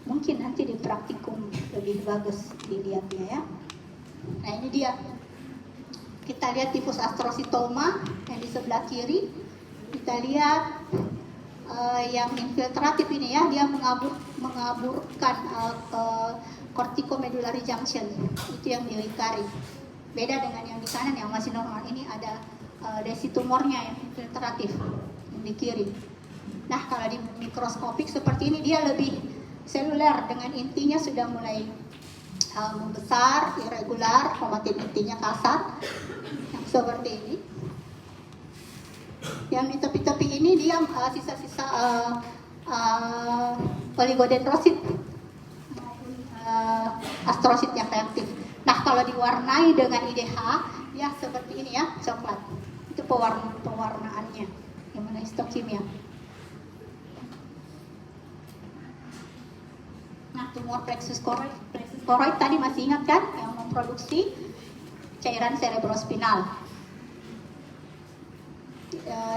Mungkin nanti di praktikum lebih bagus dilihatnya ya. Nah, ini dia. Kita lihat tifus astrositoma yang di sebelah kiri. Kita lihat yang infiltratif ini ya, dia mengaburkan corticomedullary junction. Itu yang di lingkari. Beda dengan yang di kanan yang masih normal. Ini ada desi tumornya yang infiltratif yang di kiri. Nah, kalau di mikroskopik seperti ini dia lebih seluler dengan intinya sudah mulai membesar, irregular, kromatin intinya kasar, yang seperti ini. Yang di tepi-tepi ini dia sisa-sisa oligodendrosit maupun astrosit yang reaktif. Nah, kalau diwarnai dengan IDH, ya seperti ini ya, coklat. Itu pewarnaannya, yang mana histokimia. Nah, tumor plexus choroid tadi masih ingat kan, yang memproduksi cairan cerebrospinal.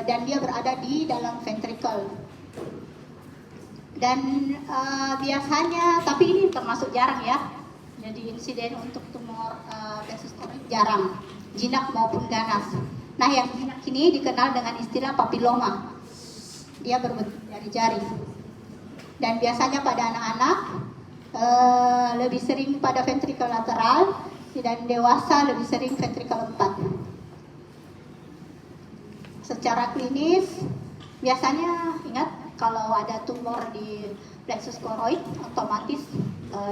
Dan dia berada di dalam ventricle. Dan biasanya, tapi ini termasuk jarang ya. Jadi insiden untuk tumor plexus choroid jarang, jinak maupun ganas. Nah, yang jinak ini dikenal dengan istilah papiloma. Dia berbentuk jari-jari. Dan biasanya pada anak-anak lebih sering pada ventrikel lateral, dan dewasa lebih sering ventrikel 4. Secara klinis, biasanya ingat kalau ada tumor di plexus choroid, otomatis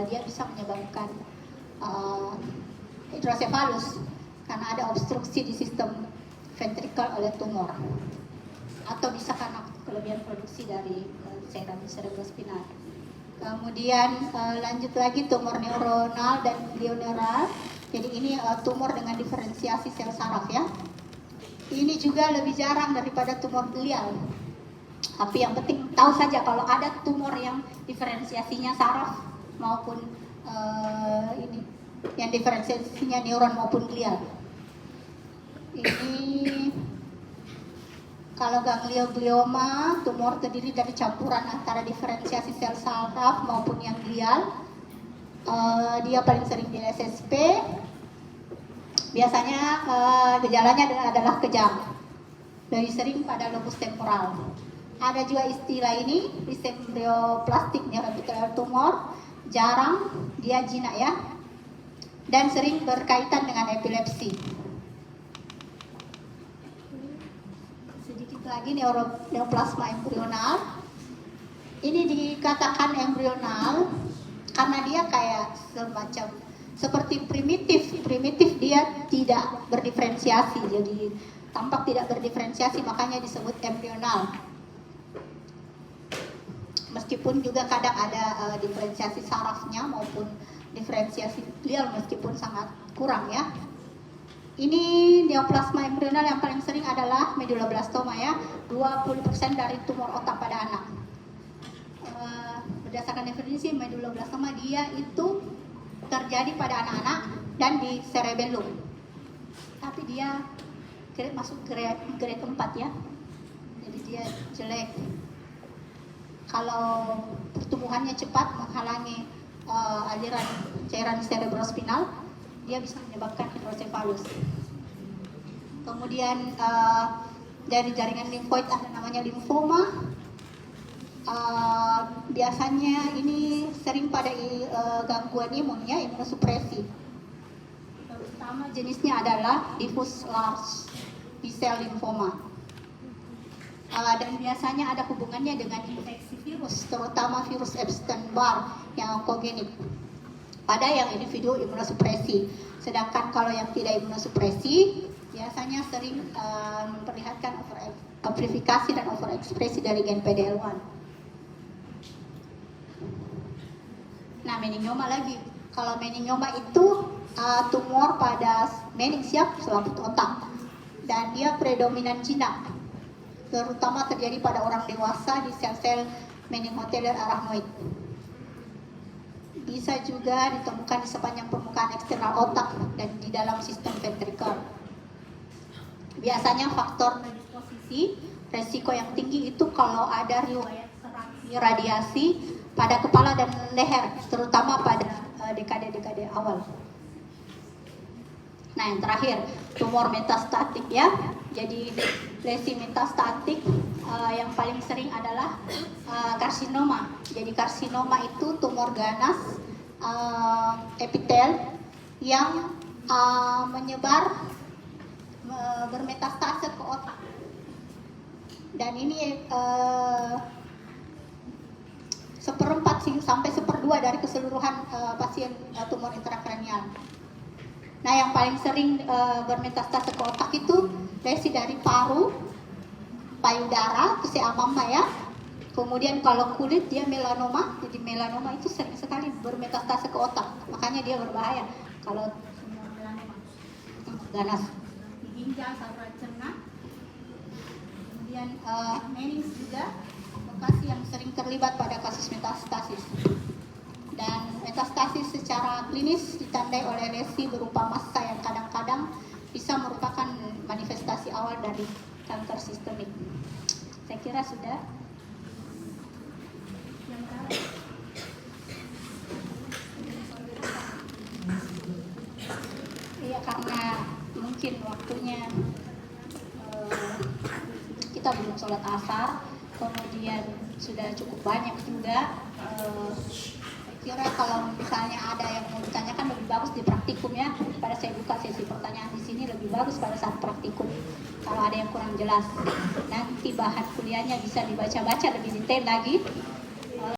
dia bisa menyebabkan hidrosefalus karena ada obstruksi di sistem ventrikel oleh tumor, atau bisa karena kelebihan produksi dari cairan cerebrospinal. Kemudian lanjut lagi tumor neuronal dan glioneural. Jadi ini tumor dengan diferensiasi sel saraf ya. Ini juga lebih jarang daripada tumor glial. Tapi yang penting tahu saja kalau ada tumor yang diferensiasinya saraf maupun ini yang diferensiasinya neuron maupun glial. Ini kalau ganglioglioma, tumor terdiri dari campuran antara diferensiasi sel saraf maupun yang glial. Dia paling sering di SSP. Biasanya gejalanya adalah kejang. Lebih sering pada lobus temporal. Ada juga istilah ini, embryoplastic neuroepithelial tumor. Jarang, dia jinak ya. Dan sering berkaitan dengan epilepsi. lagi neoplasma embrional. Ini dikatakan embrional karena dia kayak semacam seperti primitif dia tidak berdiferensiasi, jadi tampak tidak berdiferensiasi, makanya disebut embrional. Meskipun juga kadang ada diferensiasi sarafnya maupun diferensiasi glial, meskipun sangat kurang ya. Ini neoplasma embrional yang paling sering adalah medulloblastoma ya, 20% dari tumor otak pada anak. Berdasarkan definisi medulloblastoma, dia itu terjadi pada anak-anak dan di cerebellum. Tapi dia masuk grade 4 ya. Jadi dia jelek. Kalau pertumbuhannya cepat menghalangi aliran cairan cerebrospinal, dia bisa menyebabkan hidrosefalus. Kemudian dari jaringan limfoid ada namanya limfoma. Biasanya ini sering pada gangguan imun ya, imunosupresi. Terutama jenisnya adalah diffuse large B-cell lymphoma. Dan biasanya ada hubungannya dengan infeksi virus, terutama virus Epstein-Barr yang onkogenik pada yang individu imunosupresi. Sedangkan kalau yang tidak imunosupresi biasanya sering memperlihatkan amplifikasi dan overekspresi dari gen PDL1. Nah, meningioma lagi. Kalau meningioma itu tumor pada meninx ya, selaput otak, dan dia predominan jinak, terutama terjadi pada orang dewasa di sel-sel meningoteler arachnoid. Bisa juga ditemukan di sepanjang permukaan eksternal otak dan di dalam sistem ventrikel. Biasanya faktor predisposisi resiko yang tinggi itu kalau ada riwayat radiasi pada kepala dan leher, terutama pada dekade-dekade awal. Nah, yang terakhir, tumor metastatik ya. Jadi lesi metastatik yang paling sering adalah karsinoma. Jadi karsinoma itu tumor ganas epitel yang menyebar bermetastase ke otak. Dan ini 1/4 sampai 1/2 dari keseluruhan pasien tumor intrakranial. Nah, yang paling sering bermetastase ke otak itu lesi dari paru, payudara, itu amamba ya. Kemudian kalau kulit dia melanoma, jadi melanoma itu sering sekali bermetastase ke otak, makanya dia berbahaya kalau melanoma ganas di ginjal, saluran cerna. Kemudian meninx juga lokasi yang sering terlibat pada kasus metastasis. Dan metastasis secara klinis ditandai oleh lesi berupa massa yang kadang-kadang bisa merupakan manifestasi awal dari kanker sistemik. Saya kira sudah. Iya, karena mungkin waktunya kita belum sholat asar, kemudian sudah cukup banyak juga. Saya kira kalau misalnya ada yang mau ditanyakan lebih bagus di praktikum ya, pada saya buka sesi pertanyaan di sini lebih bagus pada saat praktikum. Kalau ada yang kurang jelas, nanti bahan kuliahnya bisa dibaca-baca lebih detail lagi.